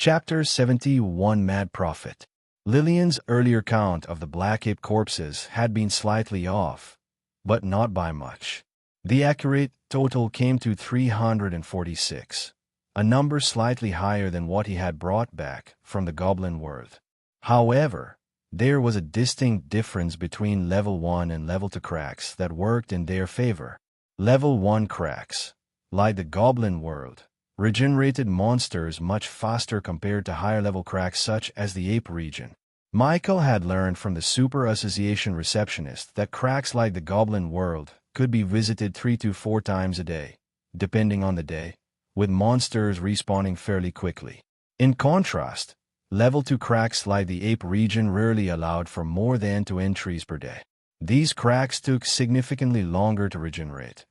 Chapter 71 Mad Prophet. Lillian's earlier count of the Black Ape corpses had been slightly off, but not by much. The accurate total came to 346, a number slightly higher than what he had brought back from the Goblin world. However, there was a distinct difference between Level 1 and Level 2 cracks that worked in their favor. Level 1 cracks, like the Goblin world, regenerated monsters much faster compared to higher-level cracks such as the Ape region. Michael had learned from the Super Association receptionist that cracks like the Goblin world could be visited 3 to 4 times a day, depending on the day, with monsters respawning fairly quickly. In contrast, Level 2 cracks like the Ape region rarely allowed for more than 2 entries per day. These cracks took significantly longer to regenerate,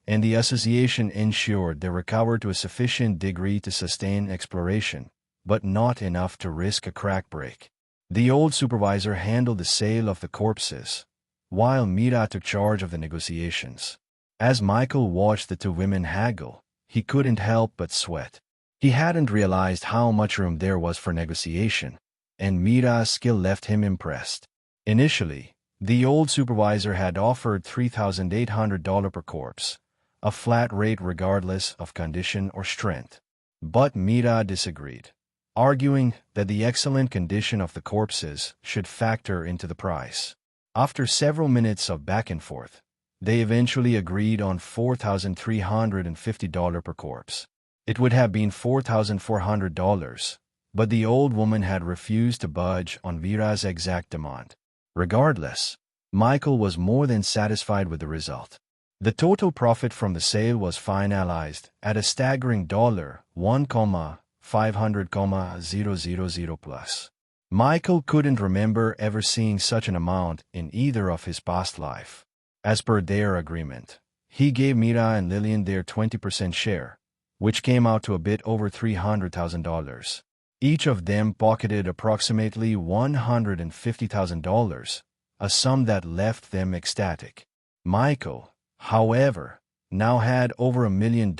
and the association ensured they recovered to a sufficient degree to sustain exploration, but not enough to risk a crack break. The old supervisor handled the sale of the corpses, while Mira took charge of the negotiations. As Michael watched the 2 women haggle, he couldn't help but sweat. He hadn't realized how much room there was for negotiation, and Mira's skill left him impressed. Initially, the old supervisor had offered $3,800 per corpse, a flat rate regardless of condition or strength. But Mira disagreed, arguing that the excellent condition of the corpses should factor into the price. After several minutes of back and forth, they eventually agreed on $4,350 per corpse. It would have been $4,400, but the old woman had refused to budge on Mira's exact demand. Regardless, Michael was more than satisfied with the result. The total profit from the sale was finalized at a staggering $1,500,000 plus. Michael couldn't remember ever seeing such an amount in either of his past life. As per their agreement, he gave Mira and Lillian their 20% share, which came out to a bit over $300,000. Each of them pocketed approximately $150,000, a sum that left them ecstatic. Michael, however, now had over $1 million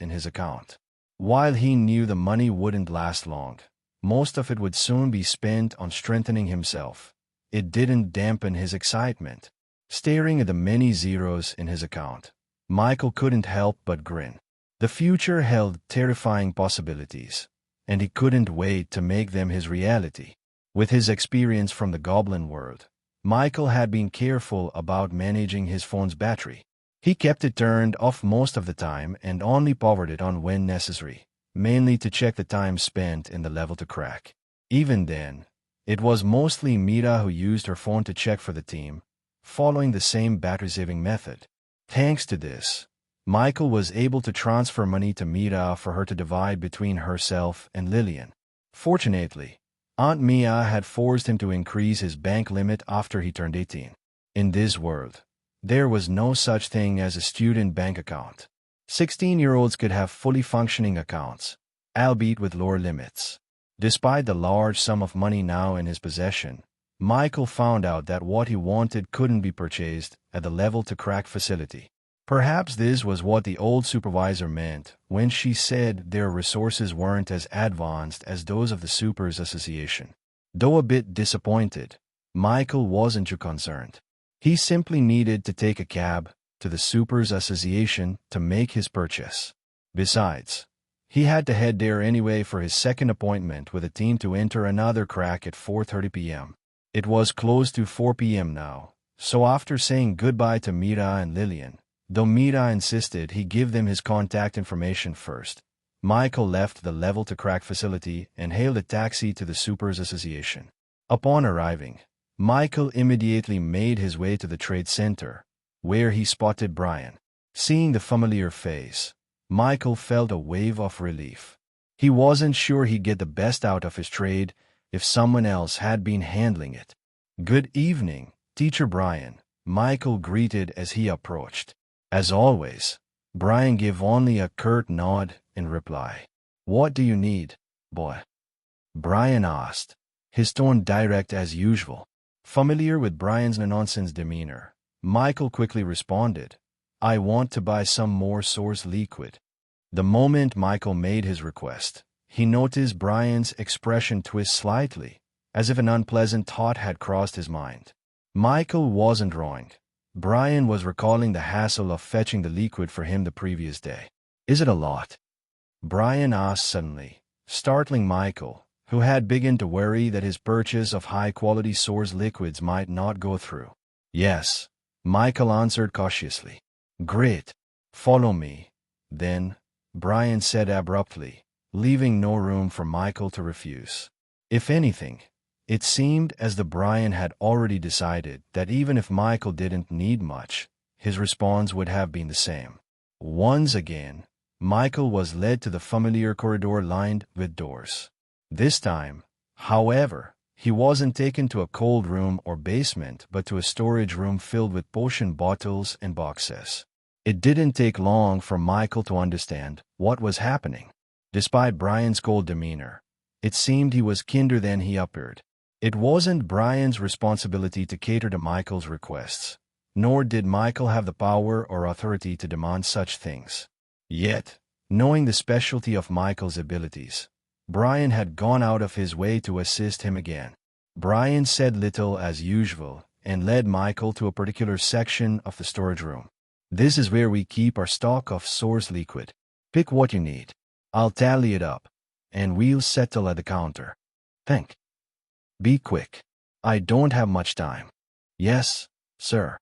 in his account. While he knew the money wouldn't last long, most of it would soon be spent on strengthening himself. It didn't dampen his excitement. Staring at the many zeros in his account, Michael couldn't help but grin. The future held terrifying possibilities, and he couldn't wait to make them his reality. With his experience from the Goblin world, Michael had been careful about managing his phone's battery. He kept it turned off most of the time and only powered it on when necessary, mainly to check the time spent in the Level 2 crack. Even then, it was mostly Mira who used her phone to check for the team, following the same battery-saving method. Thanks to this, Michael was able to transfer money to Mira for her to divide between herself and Lillian. Fortunately, Aunt Mia had forced him to increase his bank limit after he turned 18. In this world, there was no such thing as a student bank account. 16-year-olds could have fully functioning accounts, albeit with lower limits. Despite the large sum of money now in his possession, Michael found out that what he wanted couldn't be purchased at the Level 2 crack facility. Perhaps this was what the old supervisor meant when she said their resources weren't as advanced as those of the Supers Association. Though a bit disappointed, Michael wasn't too concerned. He simply needed to take a cab to the Supers Association to make his purchase. Besides, he had to head there anyway for his second appointment with a team to enter another crack at 4:30 p.m. It was close to 4 p.m. now, so after saying goodbye to Mira and Lillian, though Mira insisted he give them his contact information first, Michael left the Level 2 crack facility and hailed a taxi to the Supers Association. Upon arriving, Michael immediately made his way to the trade center, where he spotted Brian. Seeing the familiar face, Michael felt a wave of relief. He wasn't sure he'd get the best out of his trade if someone else had been handling it. "Good evening, Teacher Brian," Michael greeted as he approached. As always, Brian gave only a curt nod in reply. "What do you need, boy?" Brian asked, his tone direct as usual. Familiar with Brian's no-nonsense demeanor, Michael quickly responded, "I want to buy some more source liquid." The moment Michael made his request, he noticed Brian's expression twist slightly, as if an unpleasant thought had crossed his mind. Michael wasn't wrong. Brian was recalling the hassle of fetching the liquid for him the previous day. "Is it a lot?" Brian asked suddenly, startling Michael, who had begun to worry that his purchase of high-quality source liquids might not go through. "Yes," Michael answered cautiously. "Great. Follow me, then," Brian said abruptly, leaving no room for Michael to refuse. If anything, it seemed as though Brian had already decided that even if Michael didn't need much, his response would have been the same. Once again, Michael was led to the familiar corridor lined with doors. This time, however, he wasn't taken to a cold room or basement but to a storage room filled with potion bottles and boxes. It didn't take long for Michael to understand what was happening. Despite Brian's cold demeanor, it seemed he was kinder than he appeared. It wasn't Brian's responsibility to cater to Michael's requests, nor did Michael have the power or authority to demand such things. Yet, knowing the specialty of Michael's abilities, Brian had gone out of his way to assist him again. Brian said little as usual and led Michael to a particular section of the storage room. "This is where we keep our stock of source liquid. Pick what you need. I'll tally it up, and we'll settle at the counter. Think. Be quick. I don't have much time." "Yes, sir."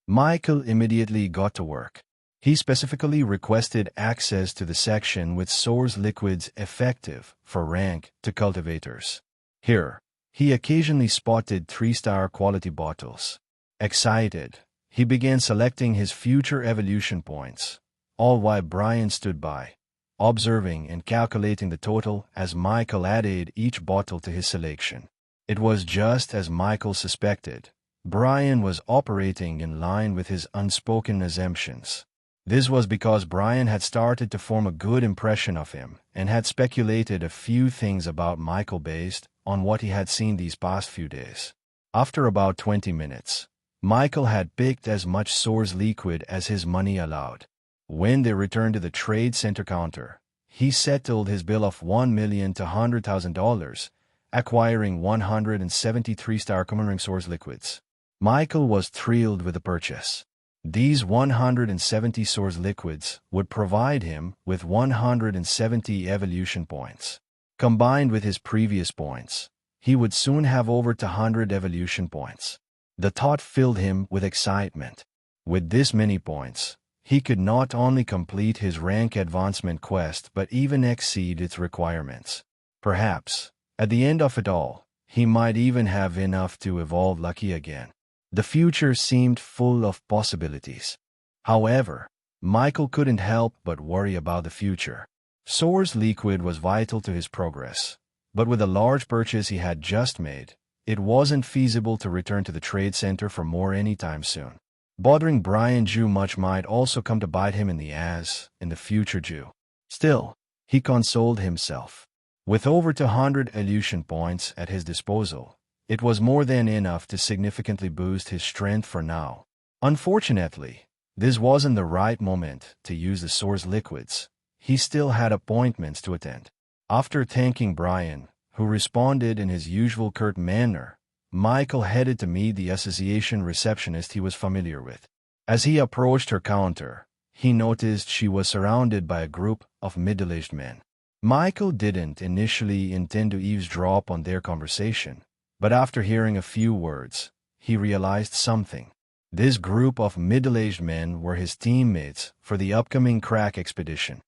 Michael immediately got to work. He specifically requested access to the section with source liquids effective for rank to cultivators. Here, he occasionally spotted 3-star quality bottles. Excited, he began selecting his future evolution points, all while Brian stood by, observing and calculating the total as Michael added each bottle to his selection. It was just as Michael suspected. Brian was operating in line with his unspoken assumptions. This was because Brian had started to form a good impression of him and had speculated a few things about Michael based on what he had seen these past few days. After about 20 minutes, Michael had picked as much source liquid as his money allowed. When they returned to the trade center counter, he settled his bill of $1,200,000, acquiring 173 star common source liquids. Michael was thrilled with the purchase. These 170 source liquids would provide him with 170 evolution points. Combined with his previous points, he would soon have over 200 evolution points. The thought filled him with excitement. With this many points, he could not only complete his rank advancement quest but even exceed its requirements. Perhaps, at the end of it all, he might even have enough to evolve Lucky again. The future seemed full of possibilities. However, Michael couldn't help but worry about the future. Source liquid was vital to his progress, but with the large purchase he had just made, it wasn't feasible to return to the trade center for more anytime soon. Bothering Brian Jew much might also come to bite him in the ass in the future Jew. Still, he consoled himself. With over 200 evolution points at his disposal, it was more than enough to significantly boost his strength for now. Unfortunately, this wasn't the right moment to use the source liquids. He still had appointments to attend. After thanking Brian, who responded in his usual curt manner, Michael headed to meet the association receptionist he was familiar with. As he approached her counter, he noticed she was surrounded by a group of middle-aged men. Michael didn't initially intend to eavesdrop on their conversation, but after hearing a few words, he realized something. This group of middle-aged men were his teammates for the upcoming crack expedition.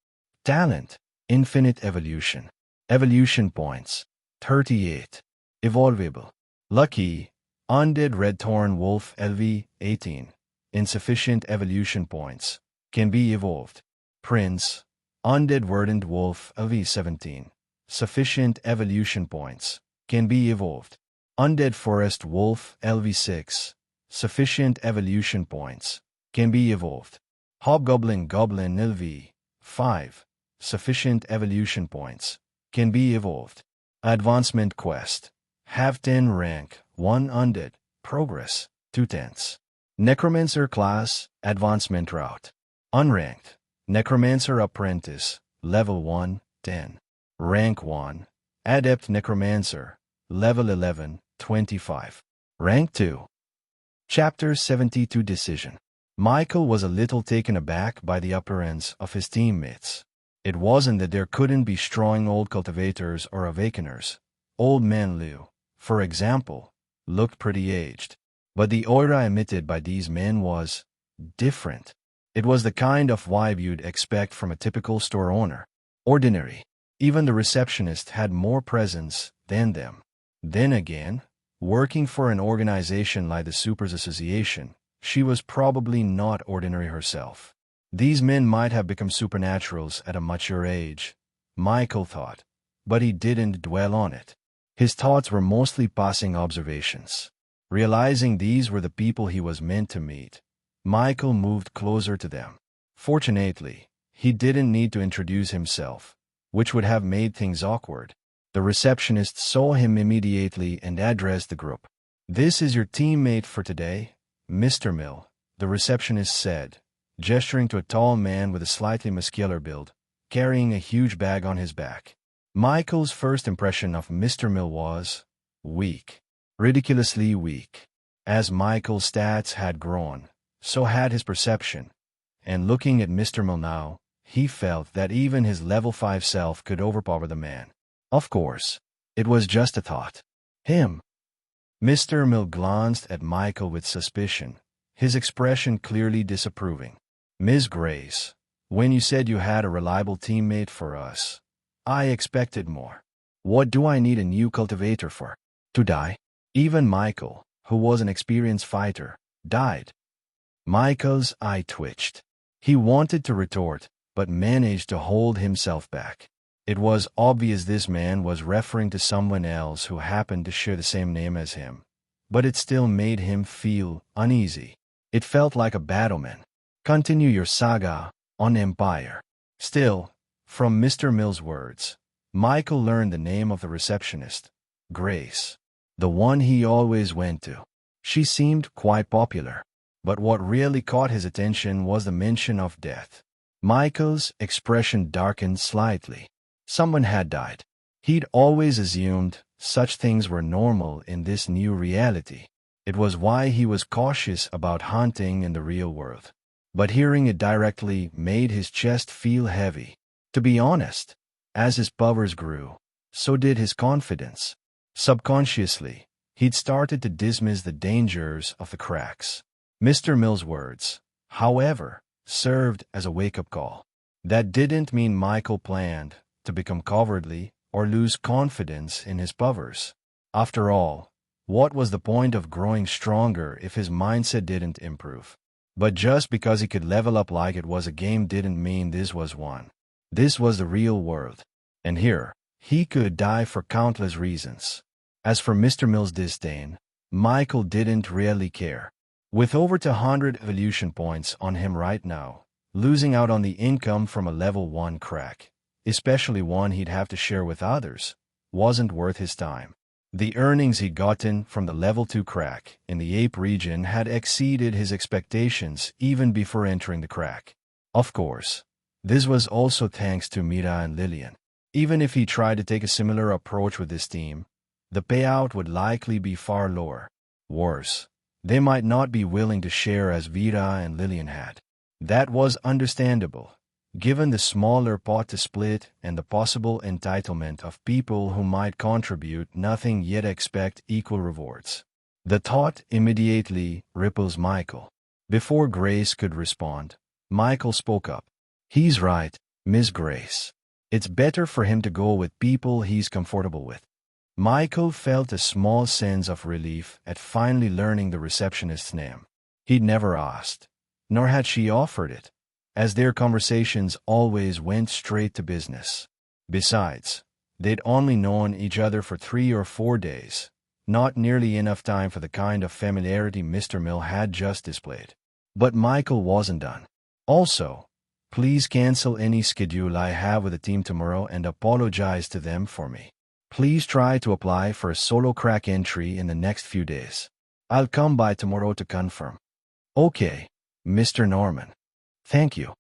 Talent, infinite evolution. Evolution points, 38. Evolvable. Lucky, Undead Redthorn Wolf LV, 18. Insufficient evolution points. Can be evolved. Prince, Undead Verdant Wolf LV, 17. Sufficient evolution points. Can be evolved. Undead Forest Wolf LV6. Sufficient evolution points. Can be evolved. Hobgoblin Goblin LV 5. Sufficient evolution points. Can be evolved. Advancement Quest. Have 10 rank, 1 Undead. Progress, 2/10. Necromancer Class, Advancement Route. Unranked. Necromancer Apprentice, Level 1, 10. Rank 1. Adept Necromancer. Level 11, 25. Rank 2. Chapter 72 Decision. Michael was a little taken aback by the appearance of his teammates. It wasn't that there couldn't be strong old cultivators or awakeners. Old man Liu, for example, looked pretty aged. But the aura emitted by these men was different. It was the kind of vibe you'd expect from a typical store owner. Ordinary. Even the receptionist had more presence than them. Then again, working for an organization like the Supers Association, she was probably not ordinary herself. These men might have become supernaturals at a mature age, Michael thought, but he didn't dwell on it. His thoughts were mostly passing observations. Realizing these were the people he was meant to meet, Michael moved closer to them. Fortunately, he didn't need to introduce himself, which would have made things awkward. The receptionist saw him immediately and addressed the group. "This is your teammate for today, Mr. Mill," the receptionist said, gesturing to a tall man with a slightly muscular build, carrying a huge bag on his back. Michael's first impression of Mr. Mill was weak. Ridiculously weak. As Michael's stats had grown, so had his perception, and looking at Mr. Mill now, he felt that even his level 5 self could overpower the man. Of course, it was just a thought. Him. Mr. Mill glanced at Michael with suspicion, his expression clearly disapproving. "Miss Grace, when you said you had a reliable teammate for us, I expected more. What do I need a new cultivator for? To die?" Even Michael, who was an experienced fighter, died. Michael's eye twitched. He wanted to retort, but managed to hold himself back. It was obvious this man was referring to someone else who happened to share the same name as him, but it still made him feel uneasy. It felt like a battleman. "Continue your saga on Empire." Still, from Mr. Mill's words, Michael learned the name of the receptionist, Grace, the one he always went to. She seemed quite popular, but what really caught his attention was the mention of death. Michael's expression darkened slightly. Someone had died. He'd always assumed such things were normal in this new reality. It was why he was cautious about hunting in the real world. But hearing it directly made his chest feel heavy. To be honest, as his powers grew, so did his confidence. Subconsciously, he'd started to dismiss the dangers of the cracks. Mr. Mill's words, however, served as a wake-up call. That didn't mean Michael planned to become cowardly or lose confidence in his powers. After all, what was the point of growing stronger if his mindset didn't improve? But just because he could level up like it was a game didn't mean this was one. This was the real world. And here, he could die for countless reasons. As for Mr. Mill's disdain, Michael didn't really care. With over 200 evolution points on him right now, losing out on the income from a level 1 crack, especially one he'd have to share with others, wasn't worth his time. The earnings he'd gotten from the level 2 crack in the Ape region had exceeded his expectations even before entering the crack. Of course, this was also thanks to Mira and Lillian. Even if he tried to take a similar approach with this team, the payout would likely be far lower. Worse, they might not be willing to share as Vera and Lillian had. That was understandable, given the smaller pot to split and the possible entitlement of people who might contribute nothing yet expect equal rewards. The thought immediately ripples Michael. Before Grace could respond, Michael spoke up. "He's right, Miss Grace. It's better for him to go with people he's comfortable with." Michael felt a small sense of relief at finally learning the receptionist's name. He'd never asked, nor had she offered it, as their conversations always went straight to business. Besides, they'd only known each other for 3 or 4 days, not nearly enough time for the kind of familiarity Mr. Mill had just displayed. But Michael wasn't done. "Also, please cancel any schedule I have with the team tomorrow and apologize to them for me. Please try to apply for a solo crack entry in the next few days. I'll come by tomorrow to confirm." "Okay, Mr. Norman. Thank you."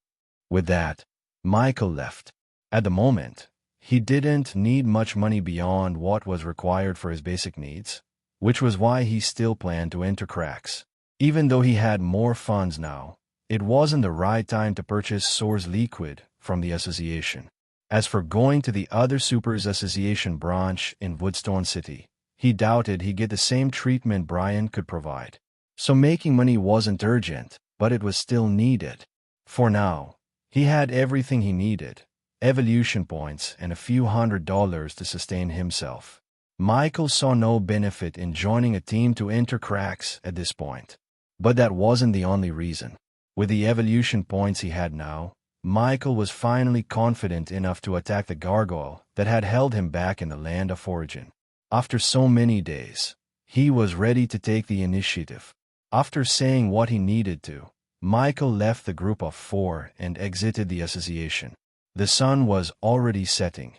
With that, Michael left. At the moment, He didn't need much money beyond what was required for his basic needs, which was why he still planned to enter cracks. Even though he had more funds now, it wasn't the right time to purchase Source Liquid from the association. As for going to the other Supers Association branch in Woodstone City, he doubted he'd get the same treatment Brian could provide. So making money wasn't urgent, but it was still needed. For now, he had everything he needed: evolution points and a few $100 to sustain himself. Michael saw no benefit in joining a team to enter cracks at this point. But that wasn't the only reason. With the evolution points he had now, Michael was finally confident enough to attack the gargoyle that had held him back in the land of origin. After so many days, he was ready to take the initiative. After saying what he needed to, Michael left the group of 4 and exited the association. The sun was already setting,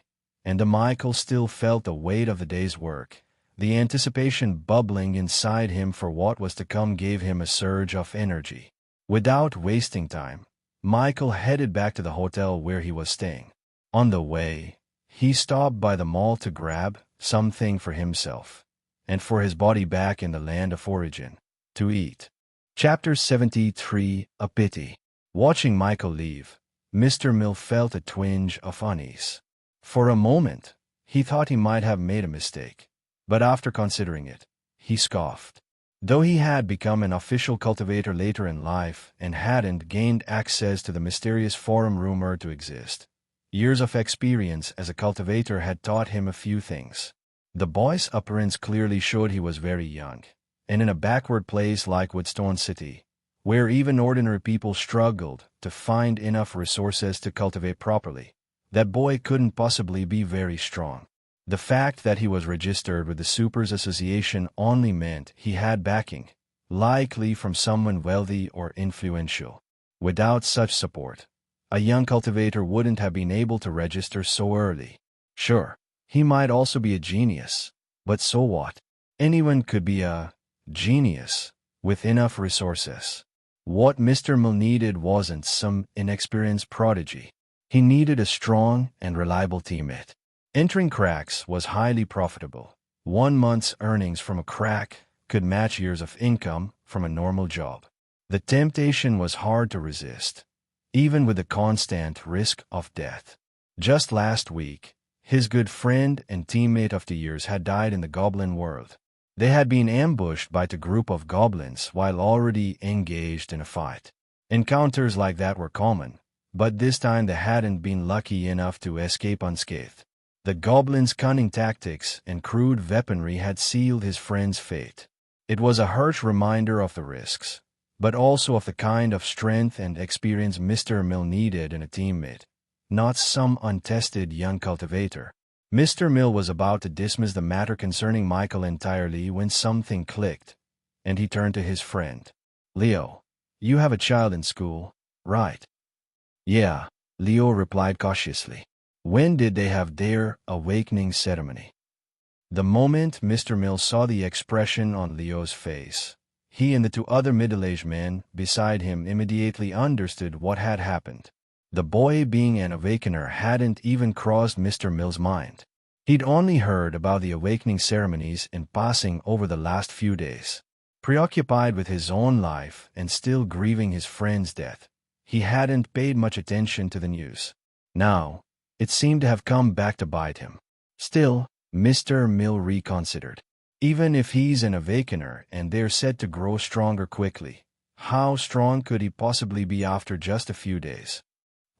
and Michael still felt the weight of the day's work. The anticipation bubbling inside him for what was to come gave him a surge of energy. Without wasting time, Michael headed back to the hotel where he was staying. On the way, he stopped by the mall to grab something for himself, and for his body back in the land of origin, to eat. Chapter 73, A Pity. Watching Michael leave, Mr. Mill felt a twinge of unease. For a moment, he thought he might have made a mistake, but after considering it, he scoffed. Though he had become an official cultivator later in life and hadn't gained access to the mysterious forum rumored to exist, years of experience as a cultivator had taught him a few things. The boy's appearance clearly showed he was very young, and in a backward place like Woodstone City, where even ordinary people struggled to find enough resources to cultivate properly, that boy couldn't possibly be very strong. The fact that he was registered with the Supers Association only meant he had backing, likely from someone wealthy or influential. Without such support, a young cultivator wouldn't have been able to register so early. Sure, he might also be a genius, but so what? Anyone could be a genius with enough resources. What Mr. Mill needed wasn't some inexperienced prodigy. He needed a strong and reliable teammate. Entering cracks was highly profitable. 1 month's earnings from a crack could match years of income from a normal job. The temptation was hard to resist, even with the constant risk of death. Just last week, his good friend and teammate of the years had died in the goblin world. They had been ambushed by a group of goblins while already engaged in a fight. Encounters like that were common, but this time they hadn't been lucky enough to escape unscathed. The goblin's cunning tactics and crude weaponry had sealed his friend's fate. It was a harsh reminder of the risks, but also of the kind of strength and experience Mr. Mill needed in a teammate, not some untested young cultivator. Mr. Mill was about to dismiss the matter concerning Michael entirely when something clicked, and he turned to his friend. "Leo, you have a child in school, right?" "Yeah," Leo replied cautiously. "When did they have their awakening ceremony?" The moment Mr. Mill saw the expression on Leo's face, he and the 2 other middle-aged men beside him immediately understood what had happened. The boy being an awakener hadn't even crossed Mr. Mill's mind. He'd only heard about the awakening ceremonies in passing over the last few days. Preoccupied with his own life and still grieving his friend's death, he hadn't paid much attention to the news. Now, it seemed to have come back to bite him. Still, Mr. Mill reconsidered. Even if he's an awakener and they're said to grow stronger quickly, how strong could he possibly be after just a few days?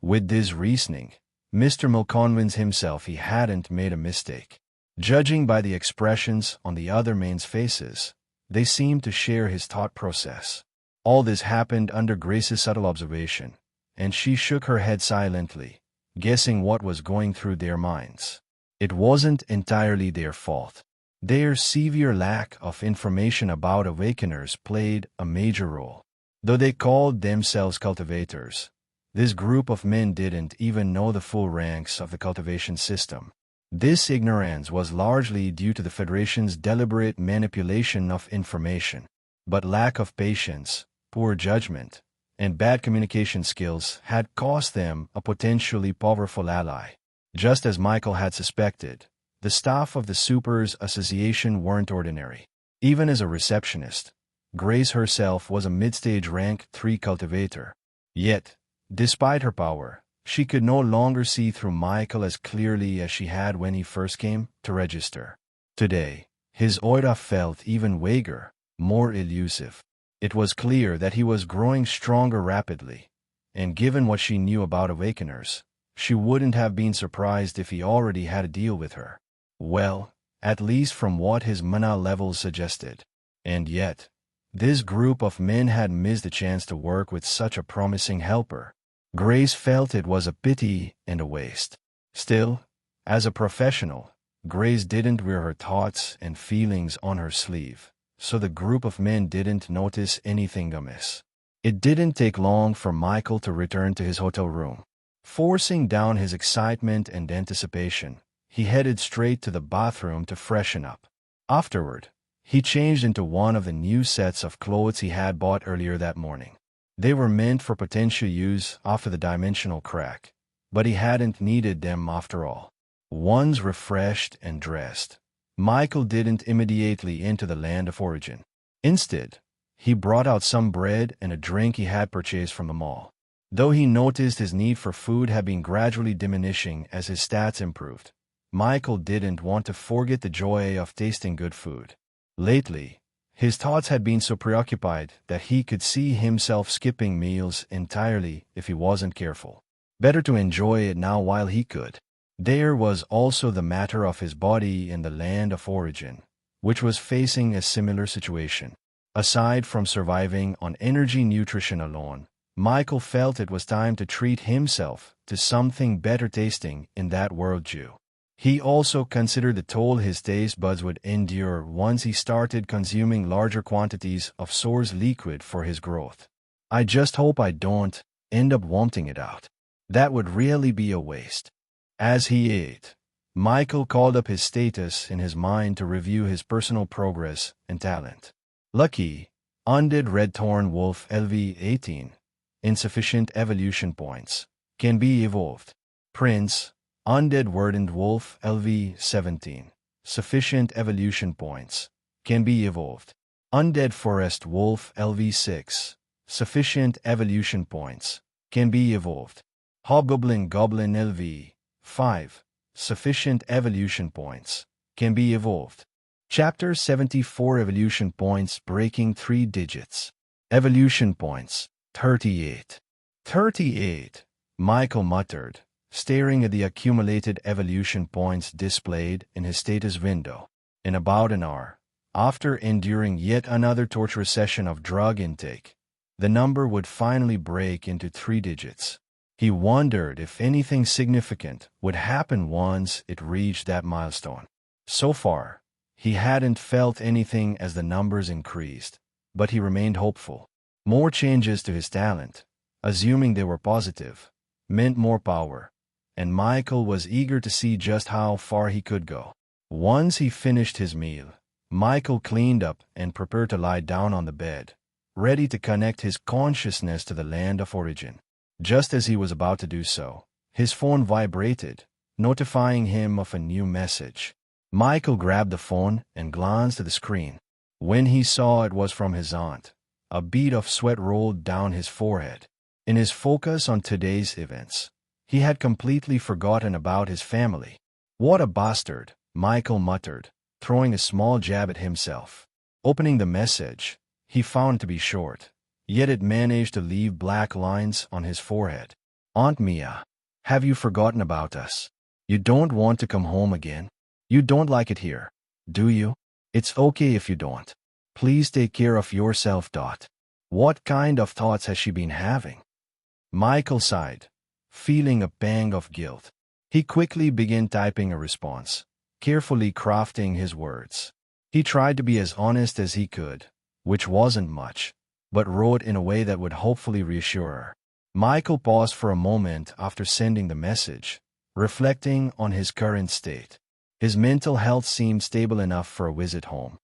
With this reasoning, Mr. Mill convinced himself he hadn't made a mistake. Judging by the expressions on the other men's faces, they seemed to share his thought process. All this happened under Grace's subtle observation, and she shook her head silently, guessing what was going through their minds. It wasn't entirely their fault. Their severe lack of information about Awakeners played a major role. Though they called themselves cultivators, this group of men didn't even know the full ranks of the cultivation system. This ignorance was largely due to the Federation's deliberate manipulation of information, but lack of patience, poor judgment, and bad communication skills had cost them a potentially powerful ally. Just as Michael had suspected, the staff of the Supers Association weren't ordinary. Even as a receptionist, Grace herself was a mid-stage rank 3 cultivator. Yet, despite her power, she could no longer see through Michael as clearly as she had when he first came to register. Today, his aura felt even vaguer, more elusive. It was clear that he was growing stronger rapidly, and given what she knew about Awakeners, she wouldn't have been surprised if he already had a deal with her. Well, at least from what his mana levels suggested. And yet, this group of men had missed the chance to work with such a promising helper. Grace felt it was a pity and a waste. Still, as a professional, Grace didn't wear her thoughts and feelings on her sleeve, so the group of men didn't notice anything amiss. It didn't take long for Michael to return to his hotel room. Forcing down his excitement and anticipation, he headed straight to the bathroom to freshen up. Afterward, he changed into one of the new sets of clothes he had bought earlier that morning. They were meant for potential use after the dimensional crack, but he hadn't needed them after all. Once refreshed and dressed, Michael didn't immediately enter the land of origin. Instead, he brought out some bread and a drink he had purchased from the mall. Though he noticed his need for food had been gradually diminishing as his stats improved, Michael didn't want to forget the joy of tasting good food. Lately, his thoughts had been so preoccupied that he could see himself skipping meals entirely if he wasn't careful. Better to enjoy it now while he could. There was also the matter of his body in the land of origin, which was facing a similar situation. Aside from surviving on energy nutrition alone, Michael felt it was time to treat himself to something better tasting in that world too. He also considered the toll his taste buds would endure once he started consuming larger quantities of source liquid for his growth. I just hope I don't end up wanting it out. That would really be a waste. As he ate, Michael called up his status in his mind to review his personal progress and talent. Lucky, Undead Redthorn Wolf LV 18. Insufficient evolution points. Can be evolved. Prince, Undead Verdant Wolf LV 17. Sufficient evolution points. Can be evolved. Undead Forest Wolf LV 6. Sufficient evolution points. Can be evolved. Hobgoblin Goblin LV 5. Sufficient evolution points. Can be evolved. Chapter 74 Evolution Points Breaking 3 Digits. Evolution Points 38. 38, Michael muttered, staring at the accumulated evolution points displayed in his status window. In about an hour, after enduring yet another torturous session of drug intake, the number would finally break into 3 digits. He wondered if anything significant would happen once it reached that milestone. So far, he hadn't felt anything as the numbers increased, but he remained hopeful. More changes to his talent, assuming they were positive, meant more power, and Michael was eager to see just how far he could go. Once he finished his meal, Michael cleaned up and prepared to lie down on the bed, ready to connect his consciousness to the land of origin. Just as he was about to do so, his phone vibrated, notifying him of a new message. Michael grabbed the phone and glanced at the screen. When he saw it was from his aunt, a bead of sweat rolled down his forehead. In his focus on today's events, he had completely forgotten about his family. What a bastard, Michael muttered, throwing a small jab at himself. Opening the message, he found to be short, yet it managed to leave black lines on his forehead. Aunt Mia, have you forgotten about us? You don't want to come home again? You don't like it here, do you? It's okay if you don't. Please take care of yourself. What kind of thoughts has she been having? Michael sighed, feeling a pang of guilt. He quickly began typing a response, carefully crafting his words. He tried to be as honest as he could, which wasn't much, but wrote in a way that would hopefully reassure her. Michael paused for a moment after sending the message, reflecting on his current state. His mental health seemed stable enough for a visit home,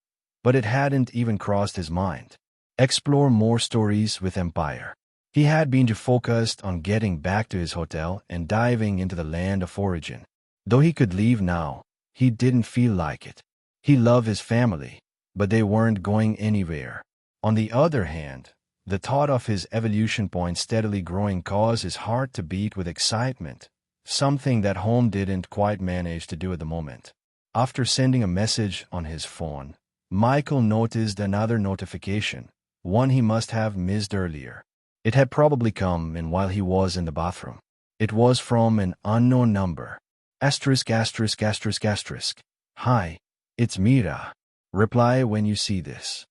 but it hadn't even crossed his mind. Explore more stories with Empire. He had been too focused on getting back to his hotel and diving into the land of origin. Though he could leave now, he didn't feel like it. He loved his family, but they weren't going anywhere. On the other hand, the thought of his evolution point steadily growing caused his heart to beat with excitement, something that home didn't quite manage to do at the moment. After sending a message on his phone, Michael noticed another notification, one he must have missed earlier. It had probably come in while he was in the bathroom. It was from an unknown number. Asterisk, asterisk, asterisk, asterisk. Hi, it's Mira. Reply when you see this.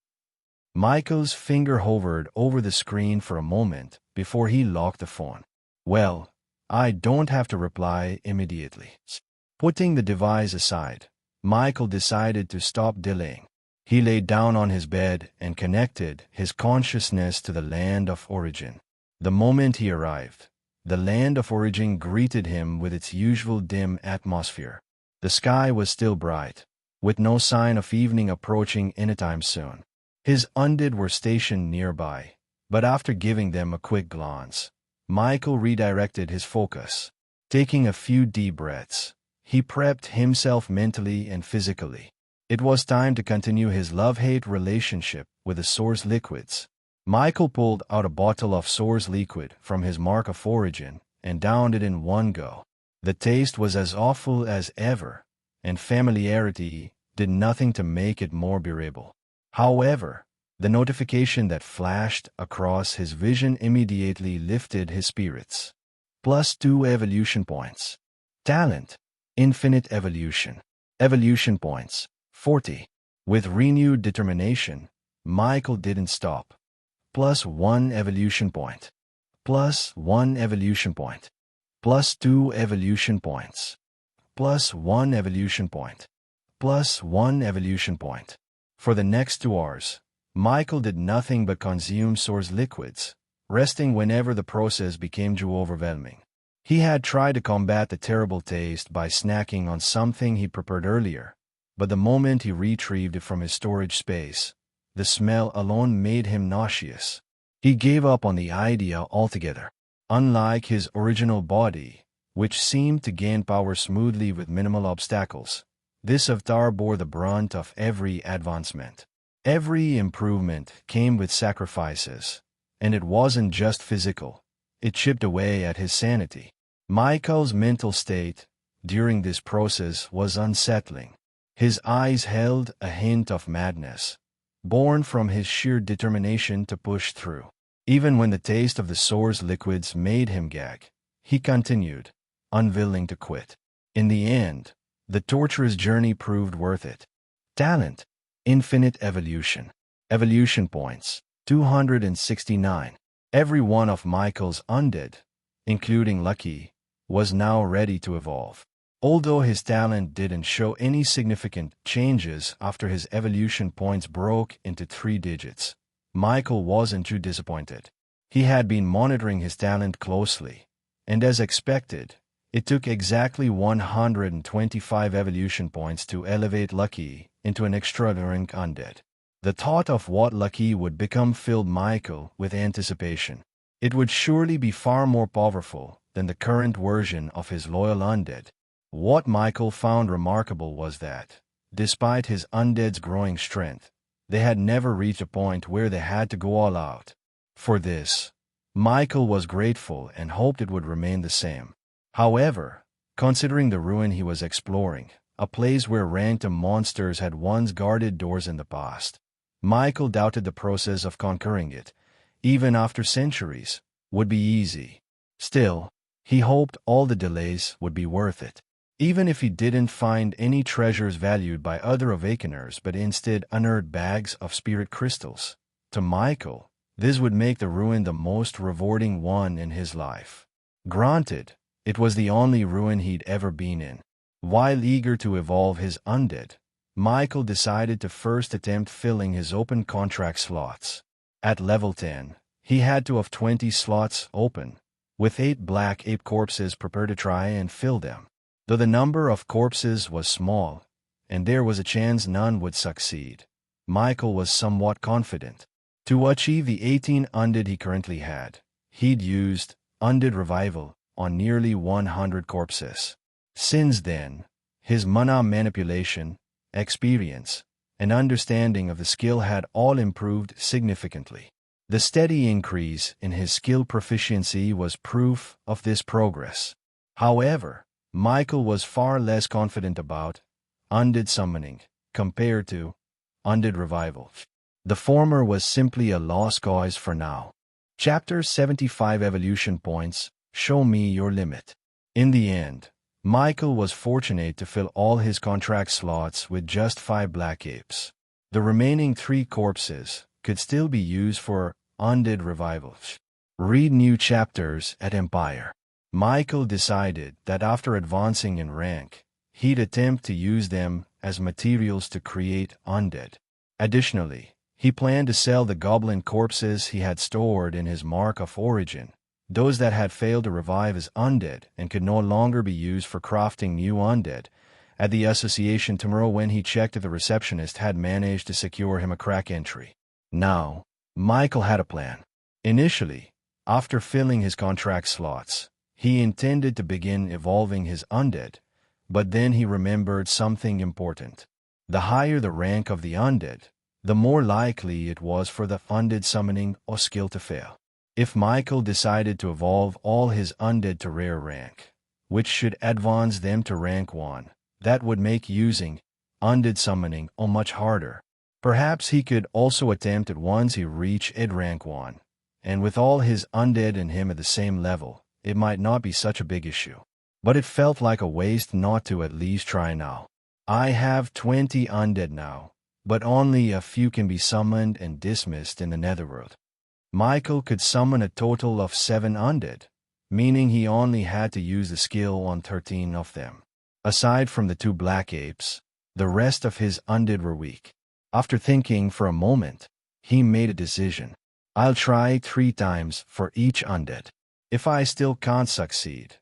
Michael's finger hovered over the screen for a moment before he locked the phone. Well, I don't have to reply immediately. Putting the device aside, Michael decided to stop delaying. He lay down on his bed and connected his consciousness to the land of origin. The moment he arrived, the land of origin greeted him with its usual dim atmosphere. The sky was still bright, with no sign of evening approaching anytime soon. His undead were stationed nearby, but after giving them a quick glance, Michael redirected his focus. Taking a few deep breaths, he prepped himself mentally and physically. It was time to continue his love-hate relationship with the source liquids. Michael pulled out a bottle of source liquid from his mark of origin and downed it in one go. The taste was as awful as ever, and familiarity did nothing to make it more bearable. However, the notification that flashed across his vision immediately lifted his spirits. +2 evolution points. Talent, infinite evolution. Evolution points, 40. With renewed determination, Michael didn't stop. +1 evolution point. +1 evolution point. +2 evolution points. +1 evolution point. +1 evolution point. For the next 2 hours, Michael did nothing but consume source liquids, resting whenever the process became too overwhelming. He had tried to combat the terrible taste by snacking on something he prepared earlier, but the moment he retrieved it from his storage space, the smell alone made him nauseous. He gave up on the idea altogether. Unlike his original body, which seemed to gain power smoothly with minimal obstacles, this avatar bore the brunt of every advancement. Every improvement came with sacrifices, and it wasn't just physical. It chipped away at his sanity. Michael's mental state during this process was unsettling. His eyes held a hint of madness, born from his sheer determination to push through. Even when the taste of the source liquids made him gag, he continued, unwilling to quit. In the end, the torturous journey proved worth it. Talent, infinite evolution. Evolution points, 269. Every one of Michael's undead, including Lucky, was now ready to evolve. Although his talent didn't show any significant changes after his evolution points broke into 3 digits, Michael wasn't too disappointed. He had been monitoring his talent closely, and as expected, it took exactly 125 evolution points to elevate Lucky into an extra-rank undead. The thought of what Lucky would become filled Michael with anticipation. It would surely be far more powerful than the current version of his loyal undead. What Michael found remarkable was that, despite his undead's growing strength, they had never reached a point where they had to go all out. For this, Michael was grateful and hoped it would remain the same. However, considering the ruin he was exploring, a place where ranked monsters had once guarded doors in the past, Michael doubted the process of conquering it, even after centuries, would be easy. Still, he hoped all the delays would be worth it. Even if he didn't find any treasures valued by other Awakeners but instead unearthed bags of spirit crystals, to Michael, this would make the ruin the most rewarding one in his life. Granted, it was the only ruin he'd ever been in. While eager to evolve his undead, Michael decided to first attempt filling his open contract slots. At level 10, he had to have 20 slots open, with 8 black ape corpses prepared to try and fill them. Though the number of corpses was small, and there was a chance none would succeed, Michael was somewhat confident. To achieve the 18 undead he currently had, he'd used Undead Revival on nearly 100 corpses. Since then, his mana manipulation, experience, and understanding of the skill had all improved significantly. The steady increase in his skill proficiency was proof of this progress. However, Michael was far less confident about undead summoning compared to undead revival. The former was simply a lost cause for now. Chapter 75 Evolution Points. Show me your limit. In the end, Michael was fortunate to fill all his contract slots with just 5 black apes. The remaining 3 corpses could still be used for undead revivals. Read new chapters at Empire. Michael decided that after advancing in rank, he'd attempt to use them as materials to create undead. Additionally, he planned to sell the goblin corpses he had stored in his Mark of Origin, those that had failed to revive as undead and could no longer be used for crafting new undead, at the association tomorrow when he checked if the receptionist had managed to secure him a crack entry. Now, Michael had a plan. Initially, after filling his contract slots, he intended to begin evolving his undead, but then he remembered something important. The higher the rank of the undead, the more likely it was for the undead summoning or skill to fail. If Michael decided to evolve all his undead to rare rank, which should advance them to rank 1, that would make using undead summoning much harder. Perhaps he could also attempt it once he reached id rank 1, and with all his undead and him at the same level, it might not be such a big issue. But it felt like a waste not to at least try now. I have 20 undead now, but only a few can be summoned and dismissed in the netherworld. Michael could summon a total of 7 undead, meaning he only had to use the skill on 13 of them. Aside from the 2 black apes, the rest of his undead were weak. After thinking for a moment, he made a decision. I'll try 3 times for each undead. If I still can't succeed,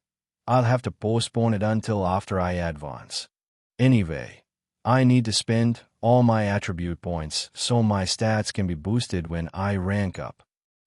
I'll have to postpone it until after I advance. Anyway, I need to spend all my attribute points so my stats can be boosted when I rank up.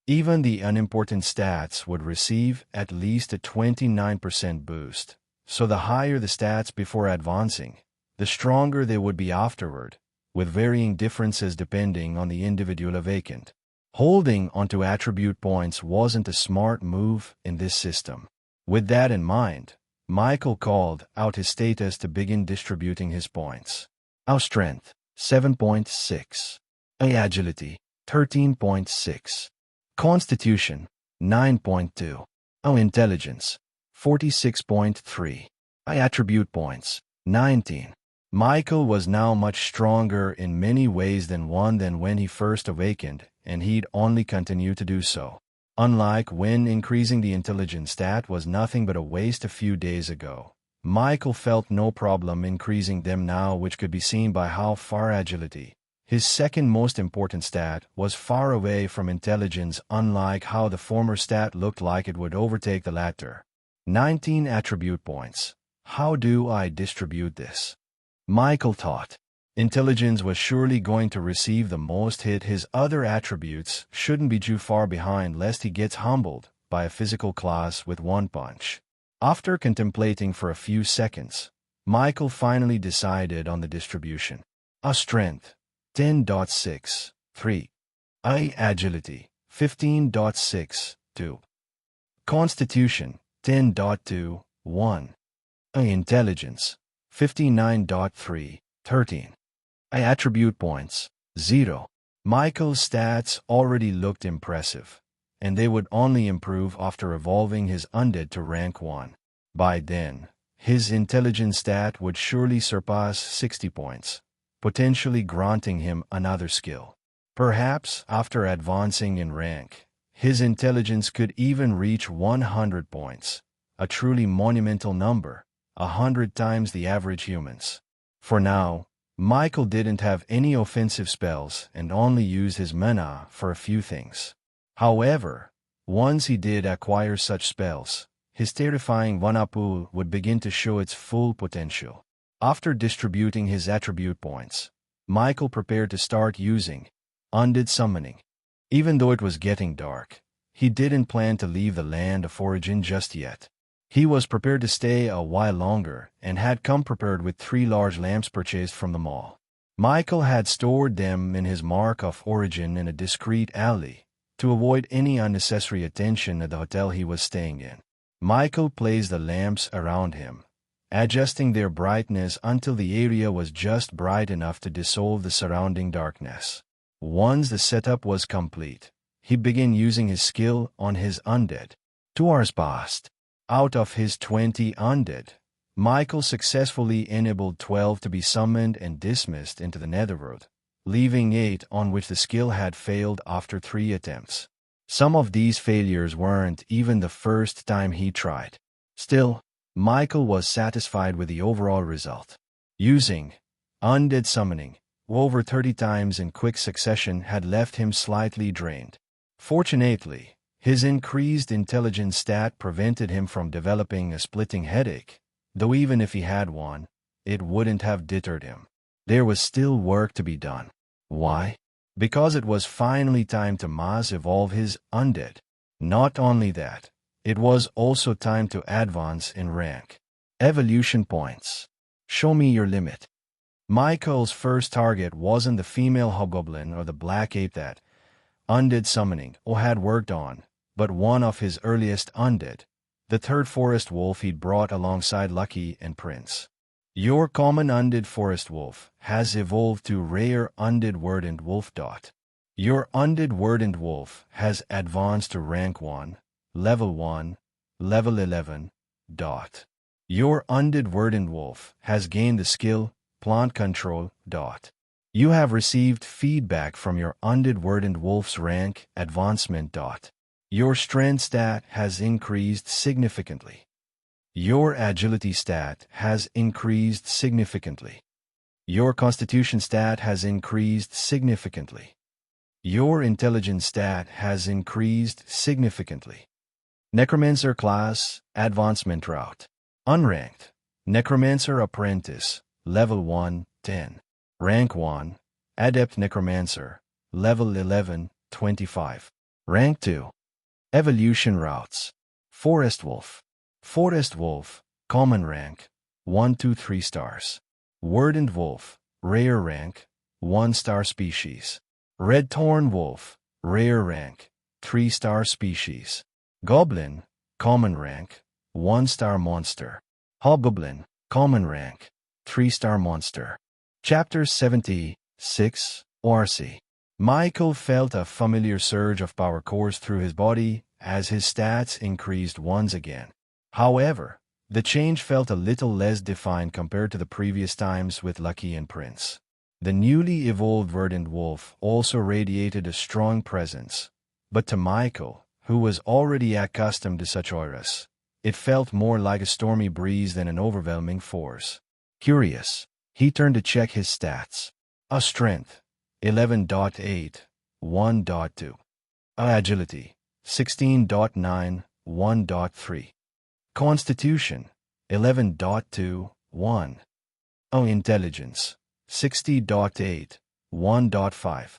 Even the unimportant stats would receive at least a 29% boost, so the higher the stats before advancing, the stronger they would be afterward, with varying differences depending on the individual awakened. Holding onto attribute points wasn't a smart move in this system. With that in mind, Michael called out his status to begin distributing his points. Our strength, 7.6. Agility, 13.6. Constitution, 9.2. Our intelligence, 46.3. Attribute points, 19. Michael was now much stronger in many ways than when he first awakened, and he'd only continue to do so. Unlike when increasing the intelligence stat was nothing but a waste a few days ago, Michael felt no problem increasing them now, which could be seen by how far agility, his second most important stat, was far away from intelligence, unlike how the former stat looked like it would overtake the latter. 19 attribute points. How do I distribute this? Michael thought. Intelligence was surely going to receive the most hit. His other attributes shouldn't be too far behind lest he gets humbled by a physical class with 1 punch. After contemplating for a few seconds, Michael finally decided on the distribution. A strength, 10.6, 3. Agility, 15.6, 2. Constitution, 10.2, 1. Intelligence, 59.3, 13. Attribute points, 0. Michael's stats already looked impressive, and they would only improve after evolving his undead to rank 1. By then, his intelligence stat would surely surpass 60 points, potentially granting him another skill. Perhaps, after advancing in rank, his intelligence could even reach 100 points, a truly monumental number, 100 times the average human's. For now, Michael didn't have any offensive spells and only used his mana for a few things. However, once he did acquire such spells, his terrifying mana pool would begin to show its full potential. After distributing his attribute points, Michael prepared to start using undead summoning. Even though it was getting dark, he didn't plan to leave the land of origin just yet. He was prepared to stay a while longer and had come prepared with 3 large lamps purchased from the mall. Michael had stored them in his mark of origin in a discreet alley to avoid any unnecessary attention at the hotel he was staying in. Michael placed the lamps around him, adjusting their brightness until the area was just bright enough to dissolve the surrounding darkness. Once the setup was complete, he began using his skill on his undead. 2 hours passed. Out of his 20 undead, Michael successfully enabled 12 to be summoned and dismissed into the netherworld, leaving 8 on which the skill had failed after 3 attempts. Some of these failures weren't even the first time he tried. Still, Michael was satisfied with the overall result. Using undead summoning over 30 times in quick succession had left him slightly drained. Fortunately, his increased intelligence stat prevented him from developing a splitting headache, though even if he had one, it wouldn't have deterred him. There was still work to be done. Why? Because it was finally time to mass evolve his undead. Not only that, it was also time to advance in rank. Evolution points. Show me your limit. Michael's first target wasn't the female hobgoblin or the black ape that undead summoning or had worked on, but one of his earliest undead, the 3rd forest wolf he'd brought alongside Lucky and Prince. Your common undead forest wolf has evolved to rare undead verdant wolf. Your undead verdant wolf has advanced to rank 1, level 1, level 11. Your undead verdant wolf has gained the skill plant control. You have received feedback from your undead verdant wolf's rank advancement. Your strength stat has increased significantly. Your agility stat has increased significantly. Your constitution stat has increased significantly. Your intelligence stat has increased significantly. Necromancer class advancement route. Unranked. Necromancer apprentice, level 1, 10. Rank 1, adept necromancer, level 11, 25. Rank 2. Evolution routes. Forest wolf. Forest wolf, common rank, 1 to 3 stars. Verdant wolf, rare rank, 1-star species. Red thorn wolf, rare rank, 3-star species. Goblin, common rank, 1-star monster. Hobgoblin, common rank, 3-star monster. Chapter 76, ORC. Michael felt a familiar surge of power course through his body as his stats increased once again. However, the change felt a little less defined compared to the previous times with Lucky and Prince. The newly evolved verdant wolf also radiated a strong presence, but to Michael, who was already accustomed to such auras, it felt more like a stormy breeze than an overwhelming force. Curious, he turned to check his stats. A strength, 11.8, 1.2. Agility, 16.9, 1.3. Constitution, 11.2, 1. Intelligence, 60.8, 1.5.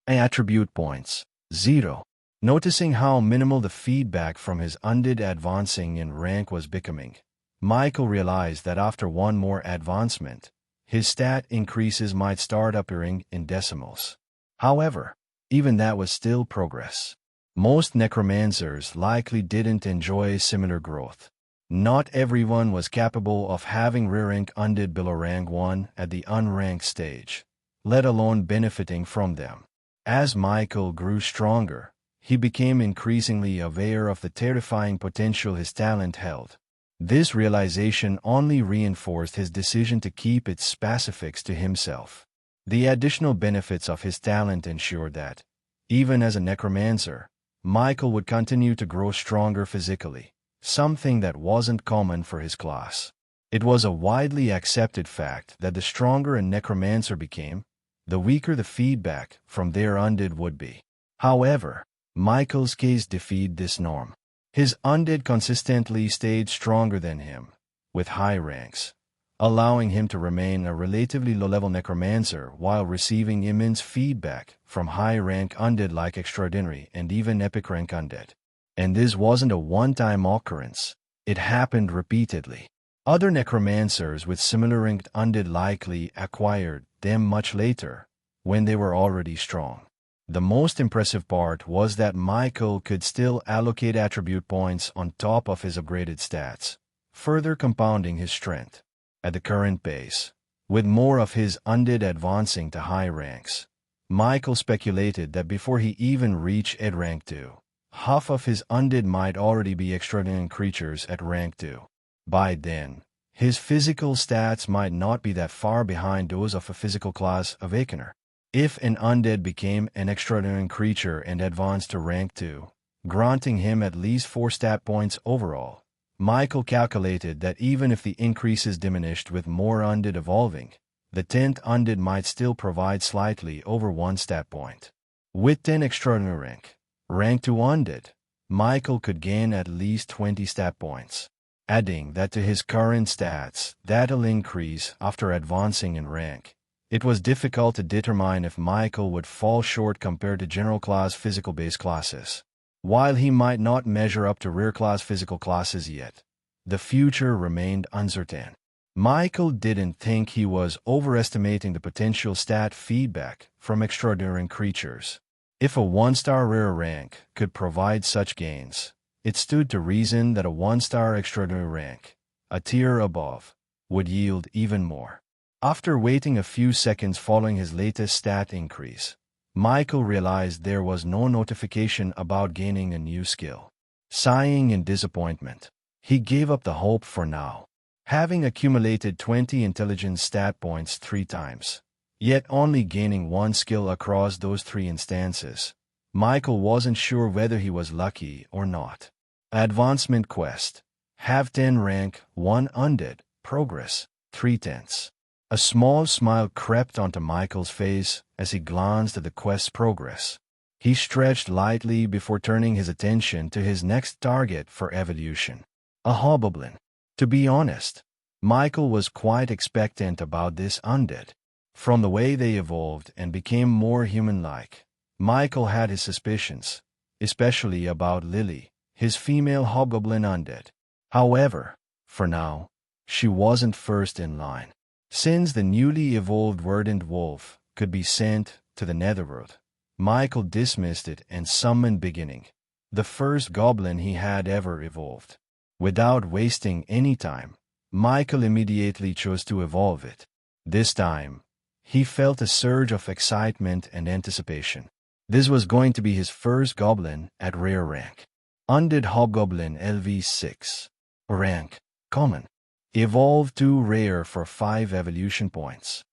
Attribute points, 0. Noticing how minimal the feedback from his undead advancing in rank was becoming, Michael realized that after one more advancement, his stat increases might start appearing in decimals. However, even that was still progress. Most necromancers likely didn't enjoy similar growth. Not everyone was capable of having rare-rank undead below rank 1 at the unranked stage, let alone benefiting from them. As Michael grew stronger, he became increasingly aware of the terrifying potential his talent held. This realization only reinforced his decision to keep its specifics to himself. The additional benefits of his talent ensured that, even as a necromancer, Michael would continue to grow stronger physically, something that wasn't common for his class. It was a widely accepted fact that the stronger a necromancer became, the weaker the feedback from their undead would be. However, Michael's case defied this norm. His undead consistently stayed stronger than him, with high ranks, allowing him to remain a relatively low-level necromancer while receiving immense feedback from high-rank undead like extraordinary and even epic rank undead. And this wasn't a one-time occurrence. It happened repeatedly. Other necromancers with similar ranked undead likely acquired them much later, when they were already strong. The most impressive part was that Michael could still allocate attribute points on top of his upgraded stats, further compounding his strength. At the current pace, with more of his undead advancing to high ranks, Michael speculated that before he even reached Ed rank 2, half of his undead might already be extraordinary creatures at rank 2. By then, his physical stats might not be that far behind those of a physical class Awakener. If an undead became an extraordinary creature and advanced to rank 2, granting him at least 4 stat points overall, Michael calculated that even if the increases diminished with more undead evolving, the 10th undead might still provide slightly over 1 stat point. With 10 extraordinary rank 2 undead, Michael could gain at least 20 stat points. Adding that to his current stats, that'll increase after advancing in rank. It was difficult to determine if Michael would fall short compared to general class physical-based classes. While he might not measure up to rare class physical classes yet, the future remained uncertain. Michael didn't think he was overestimating the potential stat feedback from extraordinary creatures. If a 1-star rare rank could provide such gains, it stood to reason that a 1-star extraordinary rank, a tier above, would yield even more. After waiting a few seconds following his latest stat increase, Michael realized there was no notification about gaining a new skill. Sighing in disappointment, he gave up the hope for now. Having accumulated 20 intelligence stat points 3 times, yet only gaining 1 skill across those 3 instances, Michael wasn't sure whether he was lucky or not. Advancement Quest. Have 10 rank 1 undead. Progress 3/10. A small smile crept onto Michael's face as he glanced at the quest's progress. He stretched lightly before turning his attention to his next target for evolution, a hobgoblin. To be honest, Michael was quite expectant about this undead. From the way they evolved and became more human-like, Michael had his suspicions, especially about Lily, his female hobgoblin undead. However, for now, she wasn't first in line. Since the newly evolved verdant wolf could be sent to the netherworld, Michael dismissed it and summoned Beginning, the first goblin he had ever evolved. Without wasting any time, Michael immediately chose to evolve it. This time, he felt a surge of excitement and anticipation. This was going to be his first goblin at rare rank. Undead Hobgoblin LV6. Rank Common. Evolved to rare for 5 evolution points.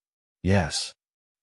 Yes.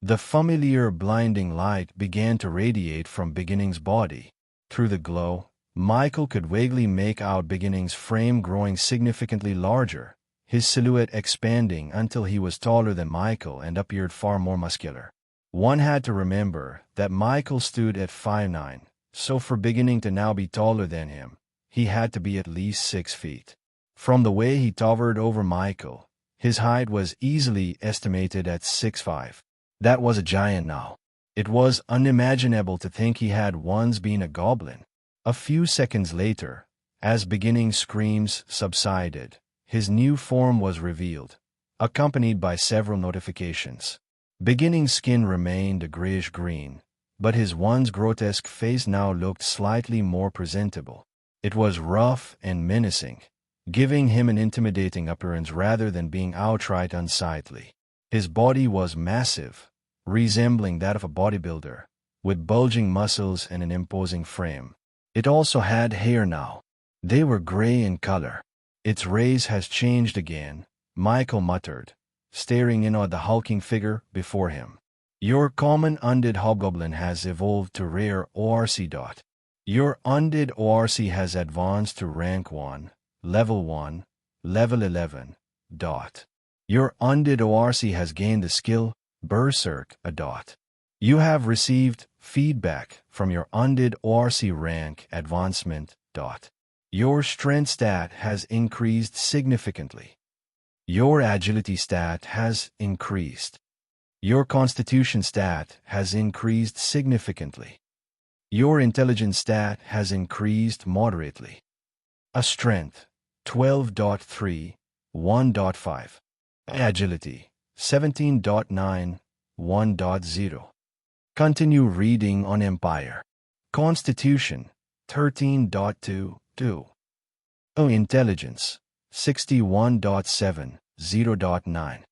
The familiar blinding light began to radiate from Beginning's body. Through the glow, Michael could vaguely make out Beginning's frame growing significantly larger, his silhouette expanding until he was taller than Michael and appeared far more muscular. One had to remember that Michael stood at 5'9", so for Beginning to now be taller than him, he had to be at least 6 feet. From the way he towered over Michael, his height was easily estimated at 6'5". That was a giant now. It was unimaginable to think he had once been a goblin. A few seconds later, as Beginning screams subsided, his new form was revealed, accompanied by several notifications. Beginning's skin remained a grayish-green, but his once grotesque face now looked slightly more presentable. It was rough and menacing, giving him an intimidating appearance rather than being outright unsightly. His body was massive, resembling that of a bodybuilder, with bulging muscles and an imposing frame. It also had hair now. They were gray in color. Its race has changed again, Michael muttered, staring in at the hulking figure before him. Your common undead hobgoblin has evolved to rare ORC. Your undead ORC has advanced to rank 1, level 1, level 11. Your undead ORC has gained the skill Berserk . You have received feedback from your undead ORC rank advancement. Your strength stat has increased significantly. Your agility stat has increased. Your constitution stat has increased significantly. Your intelligence stat has increased moderately. A strength, 12.3, 1.5. Agility, 17.9, 1.0. Continue reading on Empire. Constitution, 13.2, 2. Intelligence, 61.7, 0.9.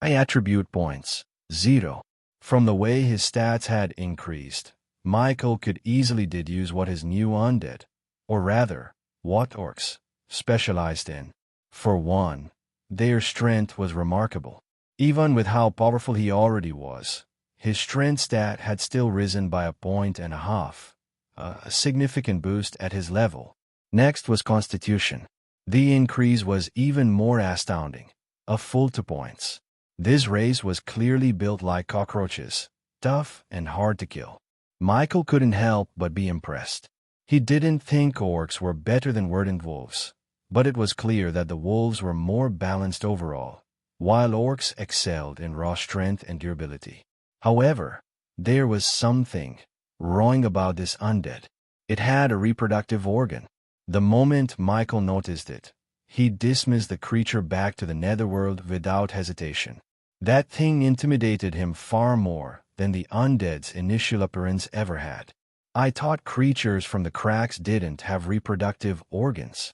Attribute points, 0. From the way his stats had increased, Michael could easily deduce what his new undead, or rather, what orcs, specialized in. For one, their strength was remarkable. Even with how powerful he already was, his strength stat had still risen by 1.5 points, a significant boost at his level. Next was Constitution. The increase was even more astounding, a full 2 points. This race was clearly built like cockroaches, tough and hard to kill. Michael couldn't help but be impressed. He didn't think orcs were better than verdant wolves, but it was clear that the wolves were more balanced overall, while orcs excelled in raw strength and durability. However, there was something wrong about this undead. It had a reproductive organ. The moment Michael noticed it, he dismissed the creature back to the netherworld without hesitation. That thing intimidated him far more than the undead's initial appearance ever had. I thought creatures from the cracks didn't have reproductive organs.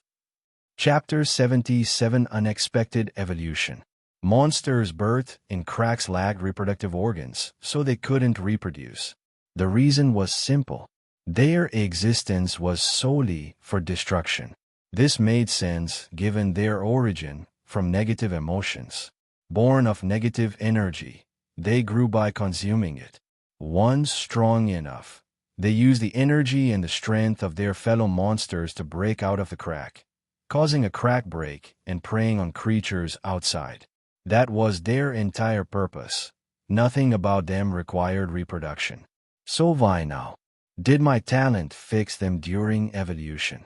Chapter 77, Unexpected Evolution. Monsters' birth in cracks lacked reproductive organs, so they couldn't reproduce. The reason was simple. Their existence was solely for destruction. This made sense given their origin from negative emotions. Born of negative energy, they grew by consuming it. Once strong enough, they used the energy and the strength of their fellow monsters to break out of the crack, causing a crack break and preying on creatures outside. That was their entire purpose. Nothing about them required reproduction. So why now? Did my talent fix them during evolution?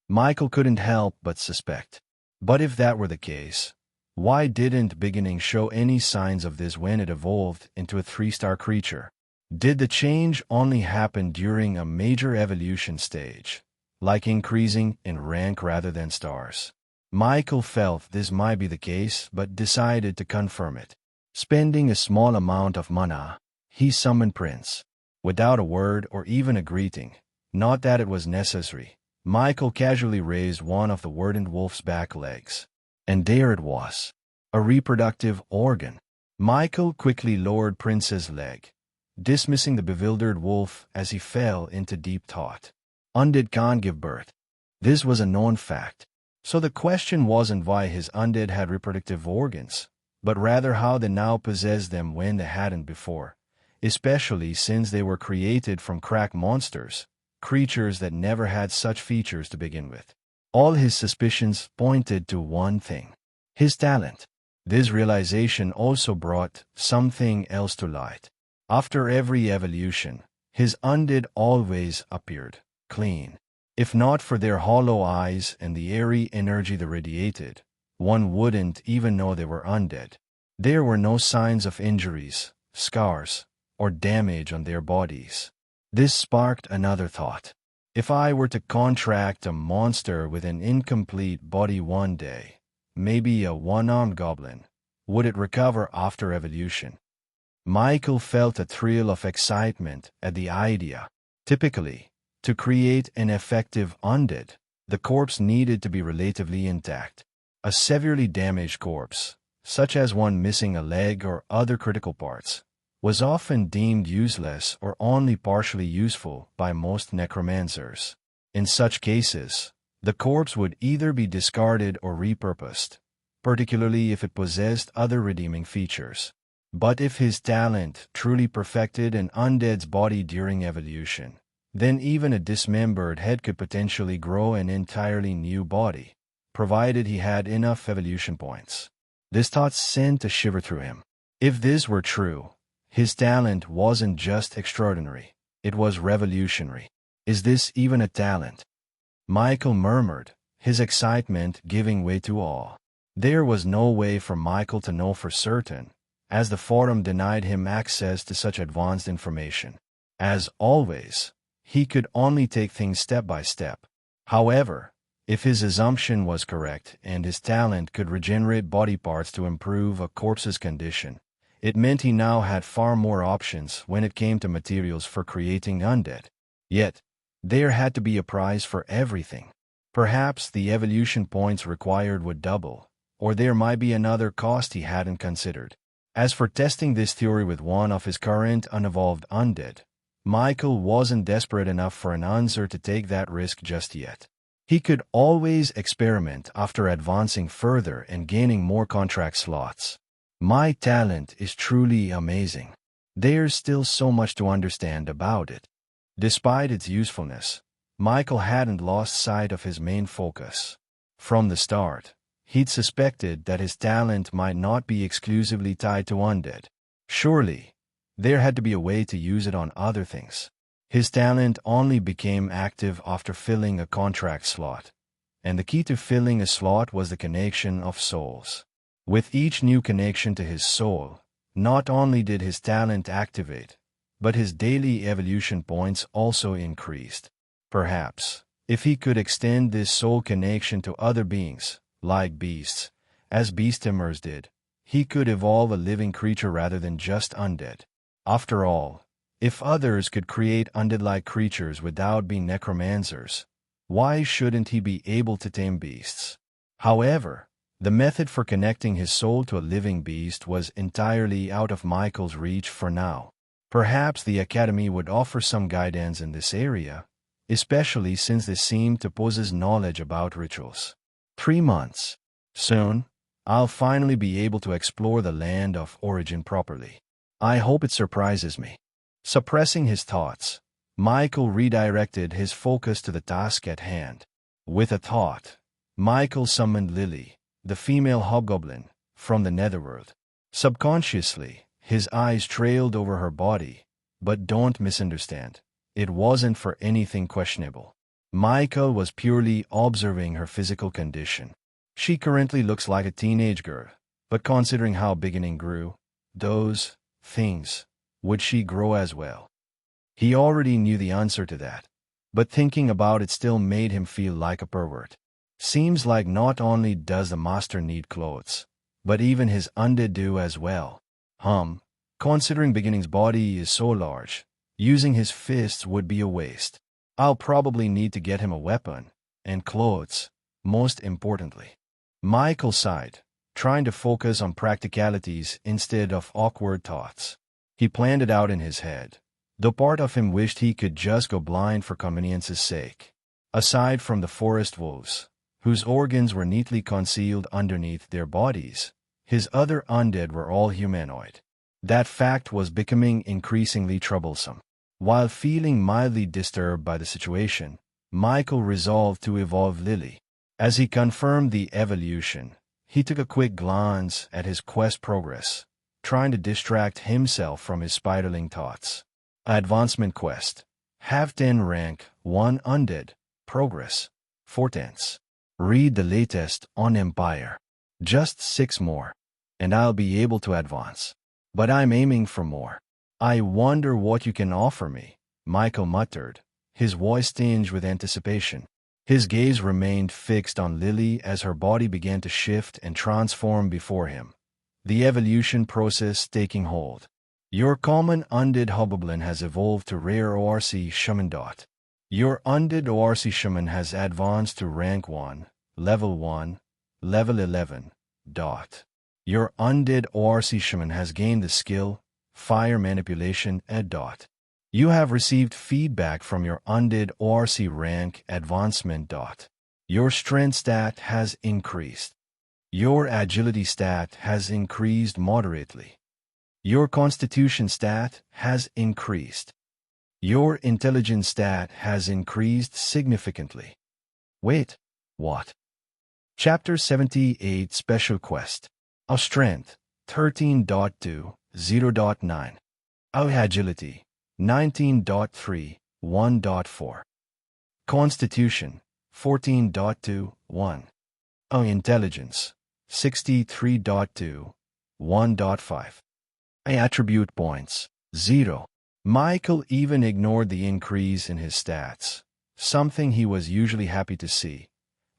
Michael couldn't help but suspect. But if that were the case, why didn't beginning show any signs of this when it evolved into a 3-star creature? Did the change only happen during a major evolution stage, like increasing in rank rather than stars? Michael felt this might be the case but decided to confirm it. Spending a small amount of mana, he summoned Prince. Without a word or even a greeting, not that it was necessary, Michael casually raised one of the verdant wolf's back legs. And there it was, a reproductive organ. Michael quickly lowered Prince's leg, dismissing the bewildered wolf as he fell into deep thought. Undead can't give birth. This was a known fact. So the question wasn't why his undead had reproductive organs, but rather how they now possessed them when they hadn't before, especially since they were created from crack monsters, creatures that never had such features to begin with. All his suspicions pointed to one thing: his talent. This realization also brought something else to light. After every evolution, his undead always appeared clean. If not for their hollow eyes and the airy energy they radiated, one wouldn't even know they were undead. There were no signs of injuries, scars, or damage on their bodies. This sparked another thought. If I were to contract a monster with an incomplete body one day, maybe a one-armed goblin, would it recover after evolution? Michael felt a thrill of excitement at the idea. Typically, to create an effective undead, the corpse needed to be relatively intact. A severely damaged corpse, such as one missing a leg or other critical parts, was often deemed useless or only partially useful by most necromancers. In such cases, the corpse would either be discarded or repurposed, particularly if it possessed other redeeming features. But if his talent truly perfected an undead's body during evolution, then even a dismembered head could potentially grow an entirely new body, provided he had enough evolution points. This thought sent a shiver through him. If this were true, his talent wasn't just extraordinary, it was revolutionary. Is this even a talent? Michael murmured, his excitement giving way to awe. There was no way for Michael to know for certain, as the forum denied him access to such advanced information. As always, he could only take things step by step. However, If his assumption was correct and his talent could regenerate body parts to improve a corpse's condition, it meant he now had far more options when it came to materials for creating undead. Yet, there had to be a price for everything. Perhaps the evolution points required would double, or there might be another cost he hadn't considered. As for testing this theory with one of his current unevolved undead, Michael wasn't desperate enough for an answer to take that risk just yet. He could always experiment after advancing further and gaining more contract slots. My talent is truly amazing. There's still so much to understand about it. Despite its usefulness, Michael hadn't lost sight of his main focus. From the start, he'd suspected that his talent might not be exclusively tied to undead. Surely, there had to be a way to use it on other things. His talent only became active after filling a contract slot, and the key to filling a slot was the connection of souls. With each new connection to his soul, not only did his talent activate, but his daily evolution points also increased. Perhaps, if he could extend this soul connection to other beings, like beasts, as beastamers did, he could evolve a living creature rather than just undead. After all, if others could create undead-like creatures without being necromancers, why shouldn't he be able to tame beasts? However, the method for connecting his soul to a living beast was entirely out of Michael's reach for now. Perhaps the Academy would offer some guidance in this area, especially since they seemed to possess knowledge about rituals. 3 months. Soon, I'll finally be able to explore the land of origin properly. I hope it surprises me. Suppressing his thoughts, Michael redirected his focus to the task at hand. With a thought, Michael summoned Lily, the female hobgoblin, from the netherworld. Subconsciously, his eyes trailed over her body, but don't misunderstand, it wasn't for anything questionable. Michael was purely observing her physical condition. She currently looks like a teenage girl, but considering how beginning grew, those things, would she grow as well? He already knew the answer to that, but thinking about it still made him feel like a pervert. Seems like not only does the master need clothes, but even his undead do as well. Considering Beginning's body is so large, using his fists would be a waste. I'll probably need to get him a weapon, and clothes, most importantly. Michael sighed, trying to focus on practicalities instead of awkward thoughts. He planned it out in his head, though part of him wished he could just go blind for convenience's sake. Aside from the forest wolves, whose organs were neatly concealed underneath their bodies, his other undead were all humanoid. That fact was becoming increasingly troublesome. While feeling mildly disturbed by the situation, Michael resolved to evolve Lily. As he confirmed the evolution, he took a quick glance at his quest progress, trying to distract himself from his spiraling thoughts. Advancement quest. Have 10 rank, 1 undead. Progress. 4/10. Read the latest on Empire. Just 6 more, and I'll be able to advance. But I'm aiming for more. I wonder what you can offer me, Michael muttered, his voice tinged with anticipation. His gaze remained fixed on Lily as her body began to shift and transform before him, the evolution process taking hold. Your common undead hobgoblin has evolved to rare ORC shaman. Your undead ORC shaman has advanced to rank 1, level 1, level 11. Your undead ORC shaman has gained the skill, fire manipulation. You have received feedback from your undead ORC rank advancement. Your strength stat has increased. Your agility stat has increased moderately. Your constitution stat has increased. Your intelligence stat has increased significantly. Wait, what? Chapter 78 Special Quest. Our strength, 13.2, 0.9. Our agility, 19.3, 1.4. Constitution, 14.2, 1. Our intelligence, 63.2, 1.5. Attribute points, 0. Michael even ignored the increase in his stats, something he was usually happy to see,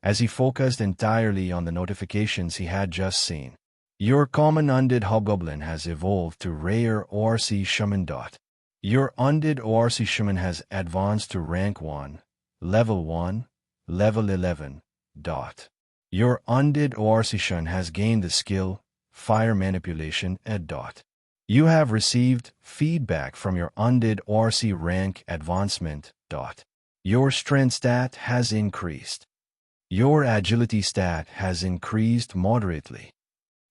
as he focused entirely on the notifications he had just seen. Your common undead hobgoblin has evolved to rare ORC shaman. Your undead ORC shaman has advanced to rank 1, level 11. Your undead ORC shaman has gained the skill fire manipulation . You have received feedback from your undead ORC rank advancement. Your strength stat has increased. Your agility stat has increased moderately.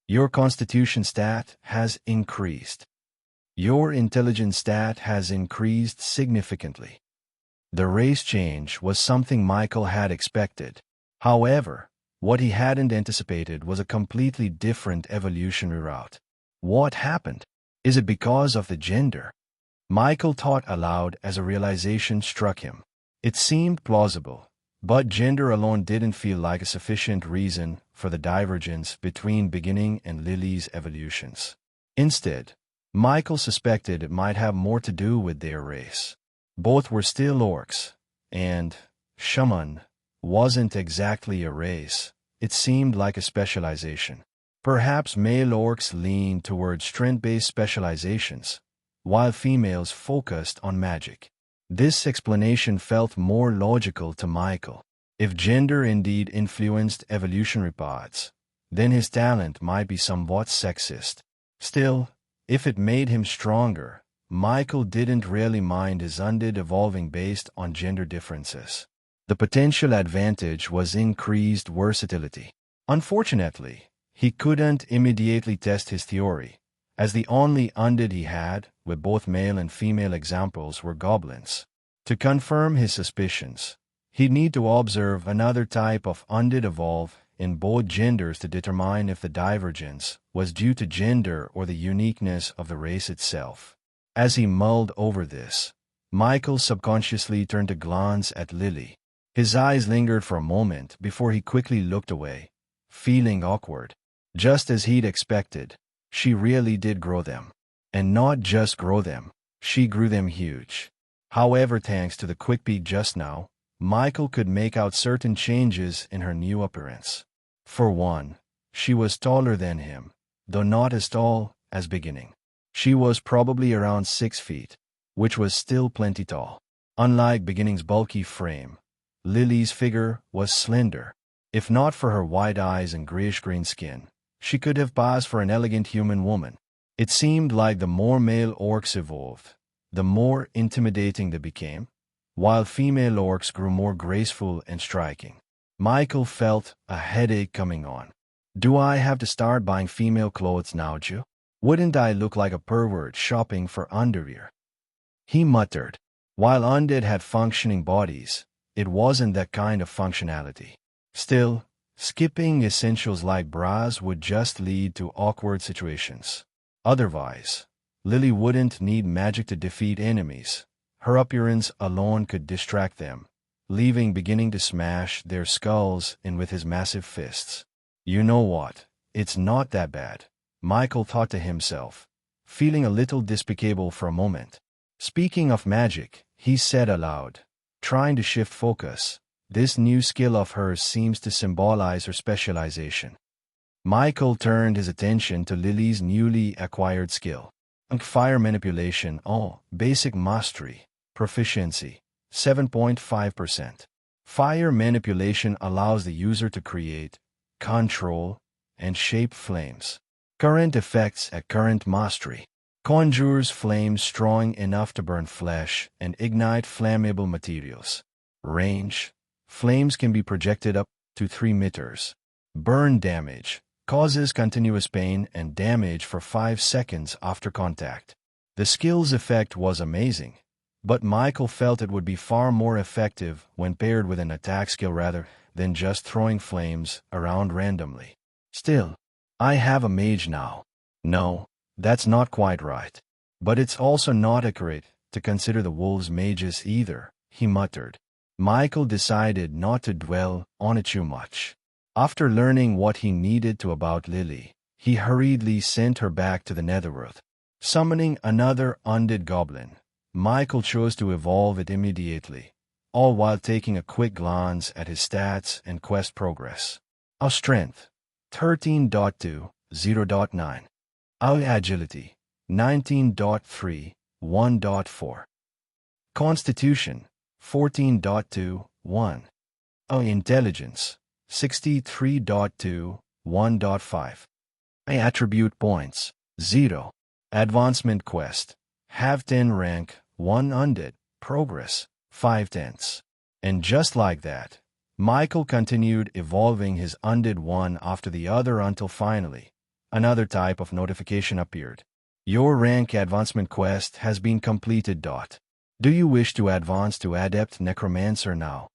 Your constitution stat has increased. Your intelligence stat has increased significantly. The race change was something Michael had expected. However, what he hadn't anticipated was a completely different evolutionary route. What happened? Is it because of the gender? Michael thought aloud as a realization struck him. It seemed plausible, but gender alone didn't feel like a sufficient reason for the divergence between beginning and Lily's evolutions. Instead, Michael suspected it might have more to do with their race. Both were still orcs, and shaman wasn't exactly a race. It seemed like a specialization. Perhaps male orcs leaned toward strength-based specializations, while females focused on magic. This explanation felt more logical to Michael. If gender indeed influenced evolutionary paths, then his talent might be somewhat sexist. Still, if it made him stronger, Michael didn't really mind his undead evolving based on gender differences. The potential advantage was increased versatility. Unfortunately, he couldn't immediately test his theory, as the only undead he had, with both male and female examples, were goblins. To confirm his suspicions, he'd need to observe another type of undead evolve in both genders to determine if the divergence was due to gender or the uniqueness of the race itself. As he mulled over this, Michael subconsciously turned to glance at Lily. His eyes lingered for a moment before he quickly looked away, feeling awkward. Just as he'd expected, she really did grow them. And not just grow them, she grew them huge. However, thanks to the quick peek just now, Michael could make out certain changes in her new appearance. For one, she was taller than him, though not as tall as beginning. She was probably around 6 feet, which was still plenty tall. Unlike beginning's bulky frame, Lily's figure was slender. If not for her wide eyes and grayish-green skin, she could have passed for an elegant human woman. It seemed like the more male orcs evolved, the more intimidating they became, while female orcs grew more graceful and striking. Michael felt a headache coming on. Do I have to start buying female clothes now, Joe? Wouldn't I look like a pervert shopping for underwear? He muttered. While undead had functioning bodies, it wasn't that kind of functionality. Still, skipping essentials like bras would just lead to awkward situations. Otherwise, Lily wouldn't need magic to defeat enemies. Her appearance alone could distract them, leaving beginning to smash their skulls in with his massive fists. You know what? It's not that bad, Michael thought to himself, feeling a little despicable for a moment. Speaking of magic, he said aloud, trying to shift focus. This new skill of hers seems to symbolize her specialization. Michael turned his attention to Lily's newly acquired skill. Fire manipulation, basic mastery, proficiency, 7.5%. Fire manipulation allows the user to create, control, and shape flames. Current effects at current mastery. Conjures flames strong enough to burn flesh and ignite flammable materials. Range. Flames can be projected up to 3 meters. Burn damage. Causes continuous pain and damage for 5 seconds after contact. The skill's effect was amazing, but Michael felt it would be far more effective when paired with an attack skill rather than just throwing flames around randomly. Still, I have a mage now. No, that's not quite right. But it's also not accurate to consider the wolves mages either, he muttered. Michael decided not to dwell on it too much. After learning what he needed to about Lily, he hurriedly sent her back to the Netherworld. Summoning another undead goblin, Michael chose to evolve it immediately, all while taking a quick glance at his stats and quest progress. Our strength, 13.2, 0.9. Our agility, 19.3, 1.4. Constitution, 14.2, 1. Our intelligence, 63.2, 1.5. Our attribute points, 0. Advancement quest, have 10 rank, 1 undead, progress, 5/10. And just like that, Michael continued evolving his undead one after the other until finally, another type of notification appeared. Your rank advancement quest has been completed. Do you wish to advance to Adept Necromancer now?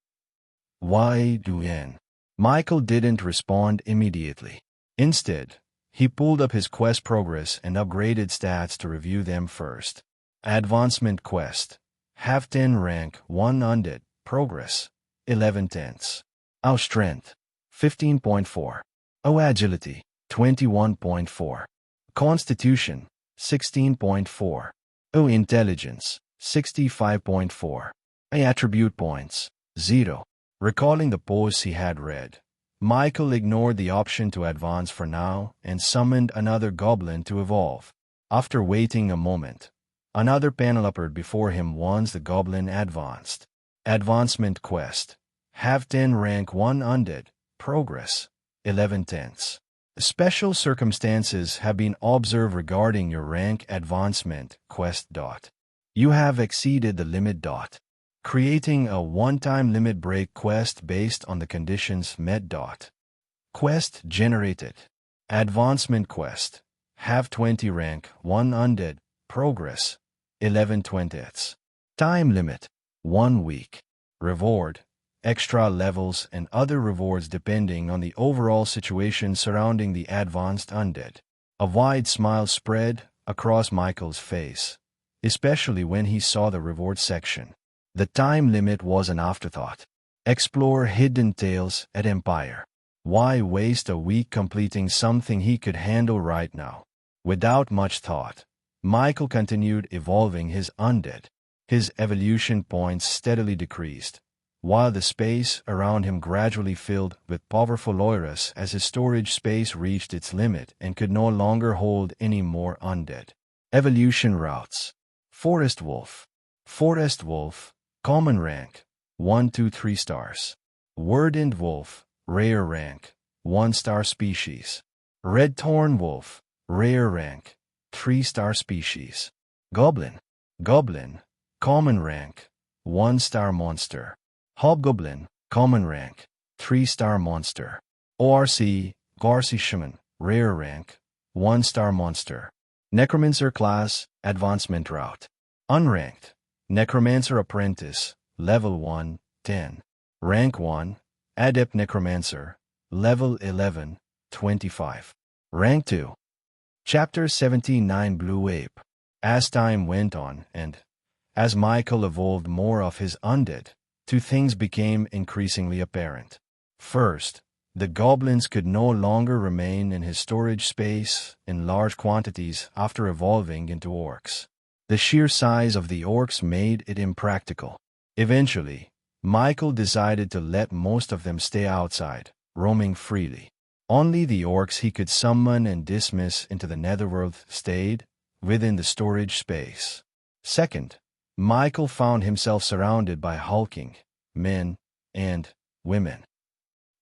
Why do N? Michael didn't respond immediately. Instead, he pulled up his quest progress and upgraded stats to review them first. Advancement quest, have 10 rank, 1 undead, progress, 11/10. Our strength, 15.4. Our agility, 21.4. Constitution, 16.4. Our intelligence, 65.4. Our attribute points, 0. Recalling the posts he had read, Michael ignored the option to advance for now and summoned another goblin to evolve. After waiting a moment, another panel appeared before him once the goblin advanced. Advancement quest, have 10 rank 1 undead, progress, 11/10. Special circumstances have been observed regarding your rank advancement quest. You have exceeded the limit. Creating a one-time limit break quest based on the conditions met. Quest generated. Advancement quest, have 20 rank, 1 undead, progress, 11/20. Time limit, 1 week. Reward, extra levels and other rewards depending on the overall situation surrounding the advanced undead. A wide smile spread across Michael's face, especially when he saw the reward section. The time limit was an afterthought. Explore hidden tales at Empire. Why waste a week completing something he could handle right now? Without much thought, Michael continued evolving his undead. His evolution points steadily decreased, while the space around him gradually filled with powerful auras as his storage space reached its limit and could no longer hold any more undead. Evolution routes. Forest Wolf. Forest Wolf, common rank, 1 to 3 stars. Verdant Wolf, rare rank, 1-star species. Red Thorn Wolf, rare rank, 3-star species. Goblin. Goblin, common rank, 1-star monster. Hobgoblin, common rank, 3-star monster. ORC, Garcy Shaman, rare rank, 1-star monster. Necromancer class, advancement route. Unranked, Necromancer Apprentice, level 1, 10. Rank 1, Adept Necromancer, level 11, 25. Rank 2. Chapter 79 Blue Ape. As time went on and as Michael evolved more of his undead, two things became increasingly apparent. First, the goblins could no longer remain in his storage space in large quantities after evolving into orcs. The sheer size of the orcs made it impractical. Eventually, Michael decided to let most of them stay outside, roaming freely. Only the orcs he could summon and dismiss into the netherworld stayed within the storage space. Second, Michael found himself surrounded by hulking men and women.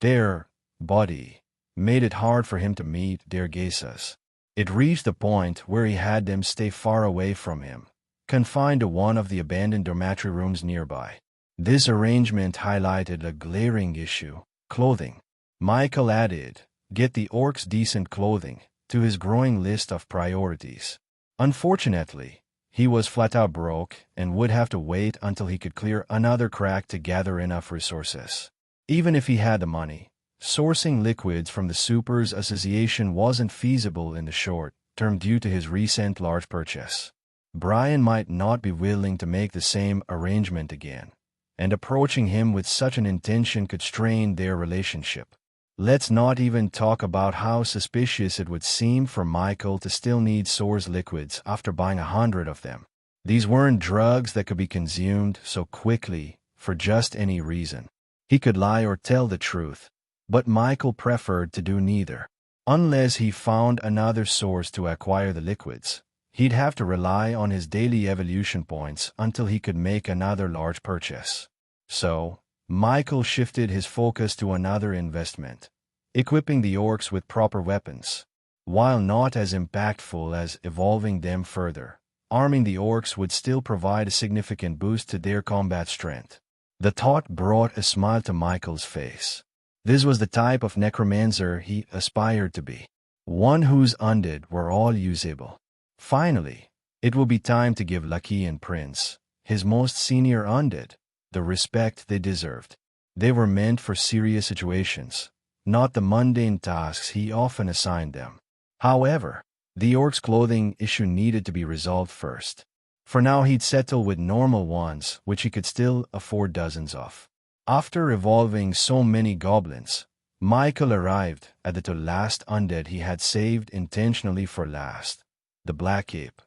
Their body made it hard for him to meet their gazes. It reached the point where he had them stay far away from him, confined to one of the abandoned dormitory rooms nearby. This arrangement highlighted a glaring issue: clothing. Michael added, "Get the orcs decent clothing," to his growing list of priorities. Unfortunately, he was flat out broke and would have to wait until he could clear another crack to gather enough resources. Even if he had the money, sourcing liquids from the Supers Association wasn't feasible in the short term due to his recent large purchase. Brian might not be willing to make the same arrangement again, and approaching him with such an intention could strain their relationship. Let's not even talk about how suspicious it would seem for Michael to still need source liquids after buying 100 of them. These weren't drugs that could be consumed so quickly for just any reason. He could lie or tell the truth, but Michael preferred to do neither. Unless he found another source to acquire the liquids, he'd have to rely on his daily evolution points until he could make another large purchase. So, Michael shifted his focus to another investment, equipping the orcs with proper weapons. While not as impactful as evolving them further, arming the orcs would still provide a significant boost to their combat strength. The thought brought a smile to Michael's face. This was the type of necromancer he aspired to be, one whose undead were all usable. Finally, it would be time to give Lucky and Prince, his most senior undead, the respect they deserved. They were meant for serious situations, not the mundane tasks he often assigned them. However, the orc's clothing issue needed to be resolved first. For now he'd settle with normal ones, which he could still afford dozens of. After evolving so many goblins, Michael arrived at the last undead he had saved intentionally for last, the Black Ape.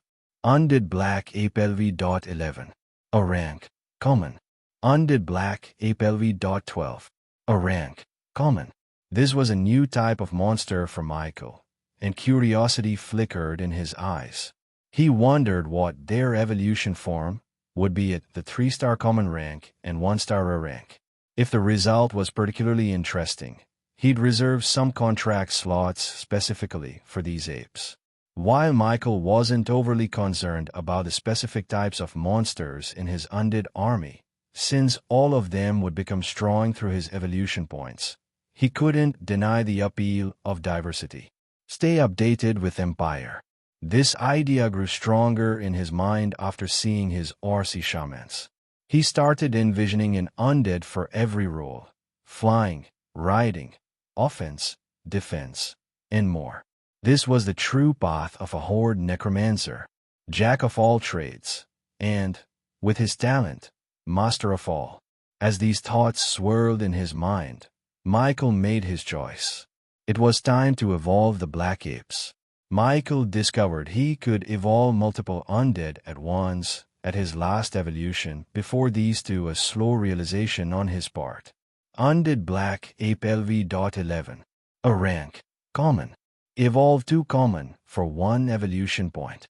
Undead Black Ape LV.11. A rank, common. Undead Black Ape LV.12. A rank, common. This was a new type of monster for Michael, and curiosity flickered in his eyes. He wondered what their evolution form would be at the 3-star common rank and 1-star rare rank. If the result was particularly interesting, he'd reserve some contract slots specifically for these apes. While Michael wasn't overly concerned about the specific types of monsters in his undead army, since all of them would become strong through his evolution points, he couldn't deny the appeal of diversity. Stay updated with Empire. This idea grew stronger in his mind after seeing his RC shamans. He started envisioning an undead for every role: flying, riding, offense, defense, and more. This was the true path of a horde necromancer, jack of all trades, and, with his talent, master of all. As these thoughts swirled in his mind, Michael made his choice. It was time to evolve the Black Apes. Michael discovered he could evolve multiple undead at once at his last evolution before these to a slow realization on his part. Undead Black Ape LV.11. A rank, common. Evolve 2 common for 1 evolution point.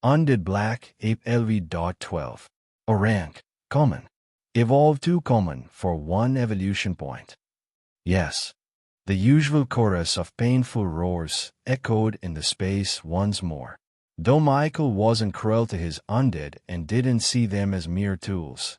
Undead Black Ape LV.12. A rank, common. Evolve 2 common for 1 evolution point. Yes. The usual chorus of painful roars echoed in the space once more. Though Michael wasn't cruel to his undead and didn't see them as mere tools,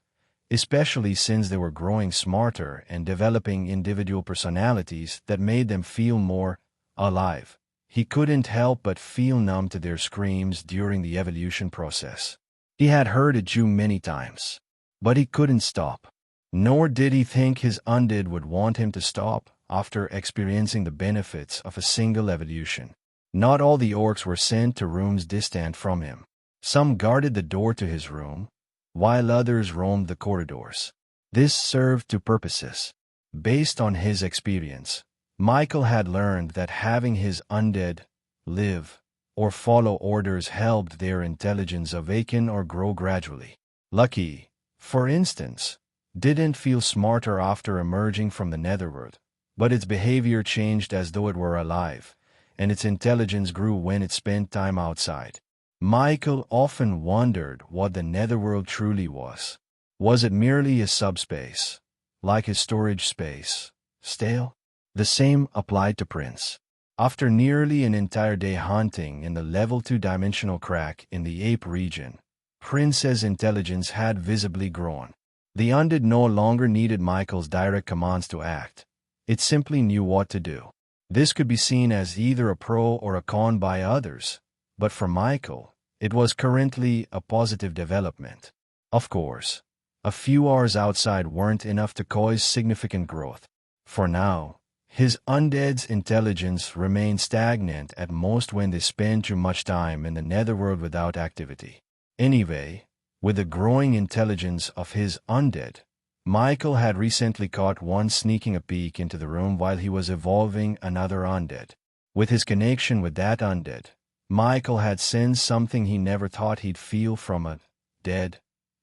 especially since they were growing smarter and developing individual personalities that made them feel more alive, he couldn't help but feel numb to their screams during the evolution process. He had heard it too many times, but he couldn't stop. Nor did he think his undead would want him to stop after experiencing the benefits of a single evolution. Not all the orcs were sent to rooms distant from him. Some guarded the door to his room, while others roamed the corridors. This served two purposes. Based on his experience, Michael had learned that having his undead live or follow orders helped their intelligence awaken or grow gradually. Lucky, for instance, didn't feel smarter after emerging from the netherworld, but its behavior changed as though it were alive, and its intelligence grew when it spent time outside. Michael often wondered what the netherworld truly was. Was it merely a subspace, like his storage space, stale? The same applied to Prince. After nearly an entire day hunting in the level 2 dimensional crack in the ape region, Prince's intelligence had visibly grown. The undead no longer needed Michael's direct commands to act. It simply knew what to do. This could be seen as either a pro or a con by others, but for Michael, it was currently a positive development. Of course, a few hours outside weren't enough to cause significant growth. For now, his undead's intelligence remained stagnant at most when they spent too much time in the netherworld without activity. Anyway, with the growing intelligence of his undead, Michael had recently caught one sneaking a peek into the room while he was evolving another undead. With his connection with that undead, Michael had sensed something he never thought he'd feel from a dead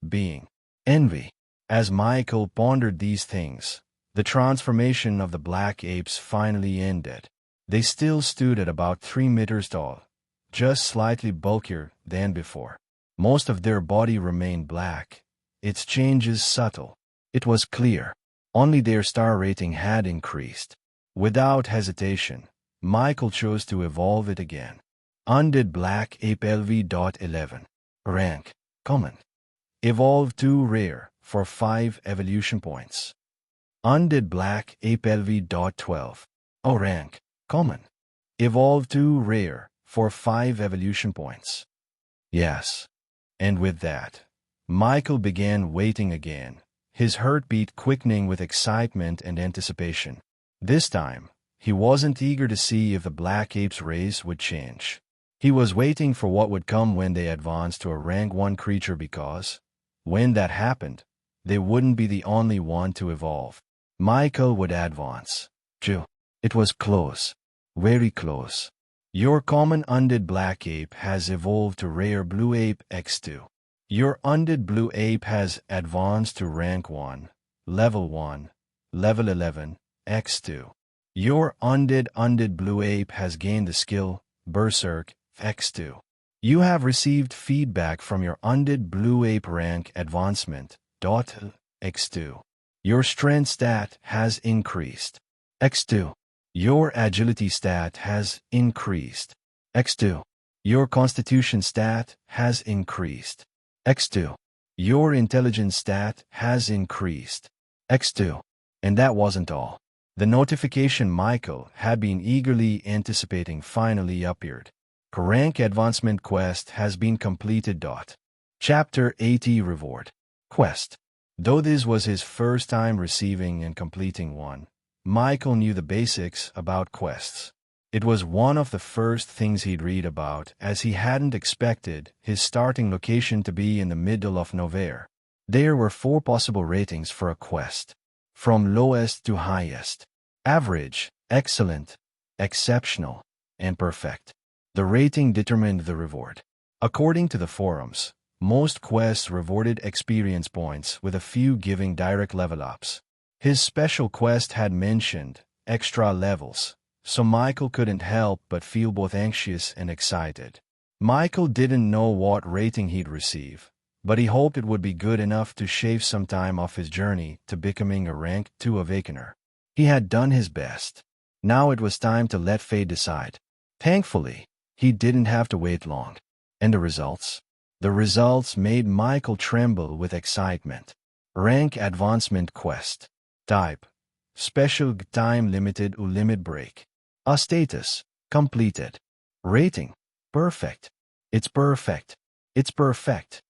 being: envy. As Michael pondered these things, the transformation of the black apes finally ended. They still stood at about 3 meters tall, just slightly bulkier than before. Most of their body remained black, its changes subtle. It was clear. Only their star rating had increased. Without hesitation, Michael chose to evolve it again. Undead Black Ape LV.11. Rank: Common. Evolve to Rare for 5 evolution points. Undead Black Ape LV.12. O rank: Common. Evolve to Rare for 5 evolution points. Yes. And with that, Michael began waiting again, his heartbeat quickening with excitement and anticipation. This time, he wasn't eager to see if the Black Apes' race would change. He was waiting for what would come when they advanced to a rank 1 creature because, when that happened, they wouldn't be the only one to evolve. Michael would advance. It was close. Very close. Your common Undead Black Ape has evolved to Rare Blue Ape X2. Your Undead Blue Ape has advanced to rank 1, level 11, X2. Your Undead Blue Ape has gained the skill, Berserk, X2. You have received feedback from your Undead Blue Ape rank advancement, X2. Your strength stat has increased, X2. Your agility stat has increased, X2. Your constitution stat has increased, X2. Your intelligence stat has increased, X2. And that wasn't all. The notification Michael had been eagerly anticipating finally appeared. Rank Advancement Quest has been completed. Chapter 80 Reward Quest. Though this was his first time receiving and completing one, Michael knew the basics about quests. It was one of the first things he'd read about, as he hadn't expected his starting location to be in the middle of nowhere. There were 4 possible ratings for a quest, from lowest to highest: average, excellent, exceptional, and perfect. The rating determined the reward. According to the forums, most quests rewarded experience points, with a few giving direct level ups. His special quest had mentioned extra levels, so Michael couldn't help but feel both anxious and excited. Michael didn't know what rating he'd receive, but he hoped it would be good enough to shave some time off his journey to becoming a rank 2 Awakener. He had done his best. Now it was time to let fate decide. Thankfully, he didn't have to wait long. And the results? The results made Michael tremble with excitement. Rank Advancement Quest. Type: Special Time Limited or Limit Break. A status: Completed. Rating: Perfect. It's perfect. It's perfect.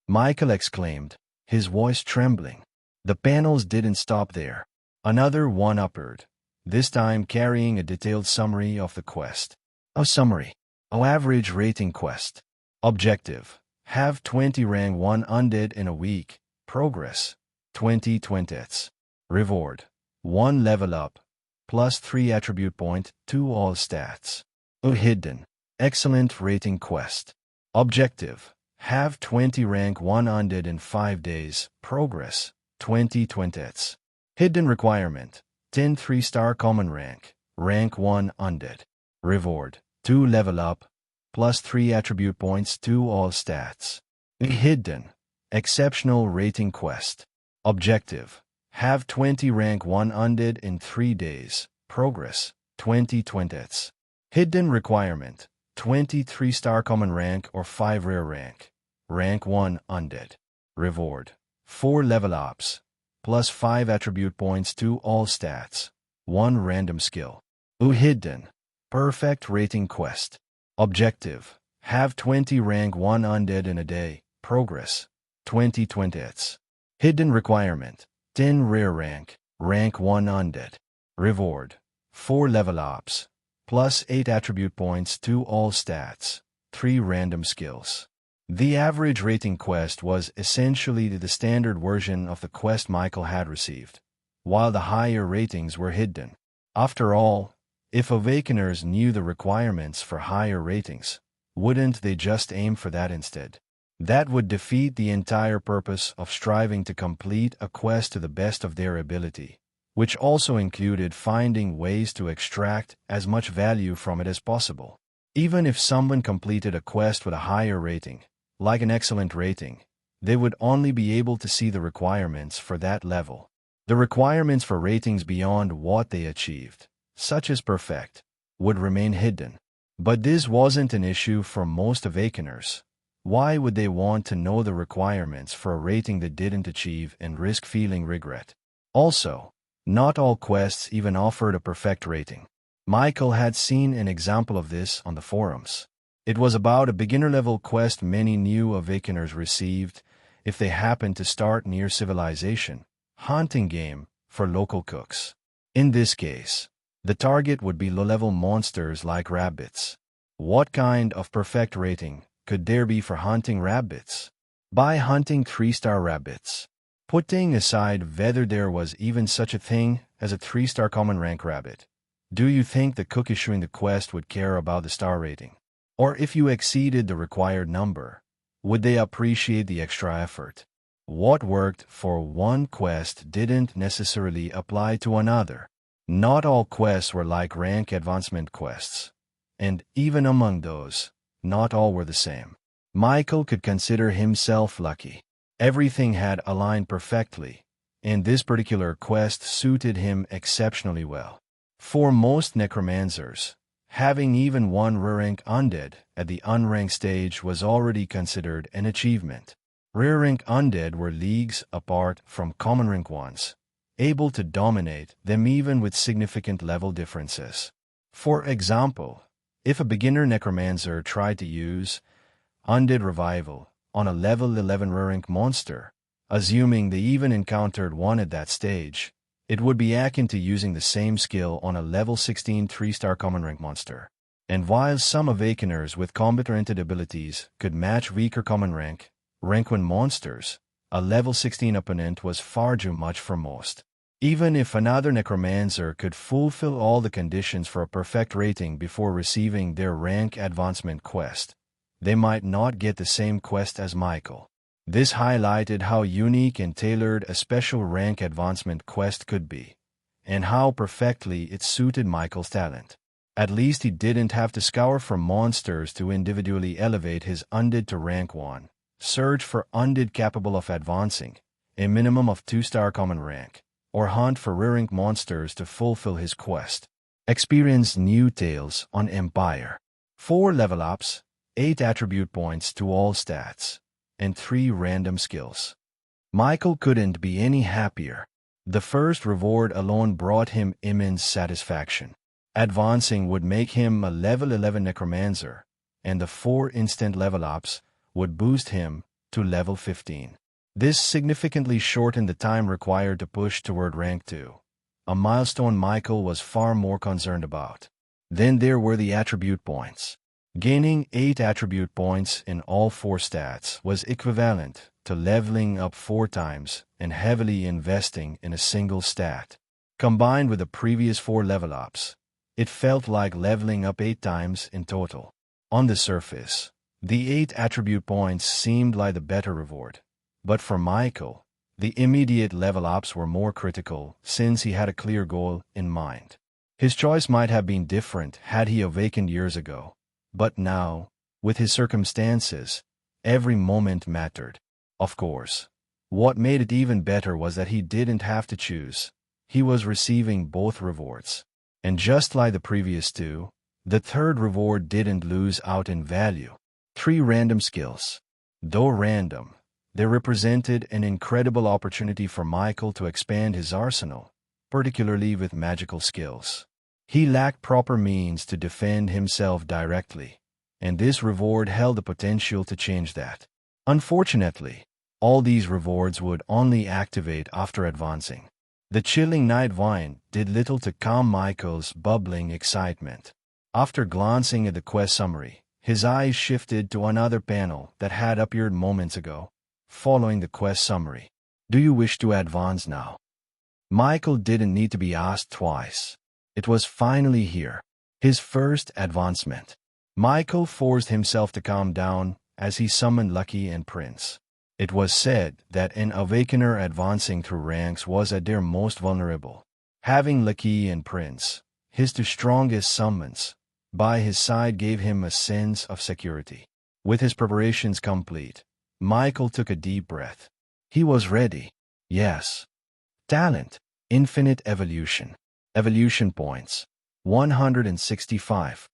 Michael exclaimed, his voice trembling. The panels didn't stop there. Another one appeared, this time carrying a detailed summary of the quest. A summary. Average rating quest. Objective: have 20 rank 1 undead in a week. Progress: 20 20ths. Reward: 1 level up, plus 3 attribute point to all stats. A hidden, excellent rating quest. Objective: have 20 rank 1 undead in 5 days. Progress: 20 20ths. Hidden requirement: 10 3-star common rank 1 undead. Reward: 2 level up, plus 3 attribute points to all stats. A hidden, exceptional rating quest. Objective: have 20 rank 1 undead in 3 days. Progress: 20 20ths. Hidden requirement: 20 3-star common rank or 5 rare rank 1 undead. Reward: 4 level ups, plus 5 attribute points to all stats. 1 random skill. A hidden, perfect rating quest. Objective: have 20 rank 1 undead in a day. Progress: 20 20ths. Hidden requirement: 10 rare rank 1 undead. Reward: 4 level ups, plus 8 attribute points to all stats. 3 random skills. The average rating quest was essentially the standard version of the quest Michael had received, while the higher ratings were hidden. After all, if Awakeners knew the requirements for higher ratings, wouldn't they just aim for that instead? That would defeat the entire purpose of striving to complete a quest to the best of their ability, which also included finding ways to extract as much value from it as possible. Even if someone completed a quest with a higher rating, like an excellent rating, they would only be able to see the requirements for that level. The requirements for ratings beyond what they achieved, such as perfect, would remain hidden. But this wasn't an issue for most Awakeners. Why would they want to know the requirements for a rating they didn't achieve and risk feeling regret? Also, not all quests even offered a perfect rating. Michael had seen an example of this on the forums. It was about a beginner-level quest many new Awakeners received if they happened to start near civilization, hunting game for local cooks. In this case, the target would be low-level monsters like rabbits. What kind of perfect rating could there be for hunting rabbits? By hunting 3-star rabbits. Putting aside whether there was even such a thing as a 3-star common rank rabbit, do you think the cook issuing the quest would care about the star rating? Or if you exceeded the required number, would they appreciate the extra effort? What worked for one quest didn't necessarily apply to another. Not all quests were like rank advancement quests, and even among those, not all were the same. Michael could consider himself lucky. Everything had aligned perfectly, and this particular quest suited him exceptionally well. For most Necromancers, having even one rare-rank undead at the unranked stage was already considered an achievement. Rare-rank undead were leagues apart from common-rank ones, able to dominate them even with significant level differences. For example, if a beginner Necromancer tried to use Undead Revival on a level 11 rare-rank monster, assuming they even encountered one at that stage, it would be akin to using the same skill on a level 16 3-star common rank monster. And while some Awakeners with combat-oriented abilities could match weaker common rank 1 monsters, a level 16 opponent was far too much for most. Even if another Necromancer could fulfill all the conditions for a perfect rating before receiving their rank advancement quest, they might not get the same quest as Michael. This highlighted how unique and tailored a special rank advancement quest could be, and how perfectly it suited Michael's talent. At least he didn't have to scour for monsters to individually elevate his undead to rank 1, search for undead capable of advancing a minimum of 2-star common rank, or hunt for rare-rank monsters to fulfill his quest. Experience new tales on Empire. 4 level ups, 8 attribute points to all stats, and 3 random skills. Michael couldn't be any happier. The first reward alone brought him immense satisfaction. Advancing would make him a level 11 Necromancer, and the 4 instant level ups would boost him to level 15. This significantly shortened the time required to push toward rank 2, a milestone Michael was far more concerned about. Then there were the attribute points. Gaining 8 attribute points in all 4 stats was equivalent to leveling up 4 times and heavily investing in a single stat. Combined with the previous 4 level ups, it felt like leveling up 8 times in total. On the surface, the 8 attribute points seemed like the better reward. But for Michael, the immediate level ups were more critical since he had a clear goal in mind. His choice might have been different had he awakened years ago, but now, with his circumstances, every moment mattered. Of course, what made it even better was that he didn't have to choose. He was receiving both rewards. And just like the previous 2, the third reward didn't lose out in value. 3 random skills. Though random, they represented an incredible opportunity for Michael to expand his arsenal, particularly with magical skills. He lacked proper means to defend himself directly, and this reward held the potential to change that. Unfortunately, all these rewards would only activate after advancing. The chilling night wine did little to calm Michael's bubbling excitement. After glancing at the quest summary, his eyes shifted to another panel that had appeared moments ago. Following the quest summary, do you wish to advance now? Michael didn't need to be asked twice. It was finally here. His first advancement. Michael forced himself to calm down as he summoned Lucky and Prince. It was said that an Awakener advancing through ranks was at their most vulnerable. Having Lucky and Prince, his two strongest summons, by his side gave him a sense of security. With his preparations complete, Michael took a deep breath. He was ready. Yes. Talent. Infinite evolution. Evolution points. 165.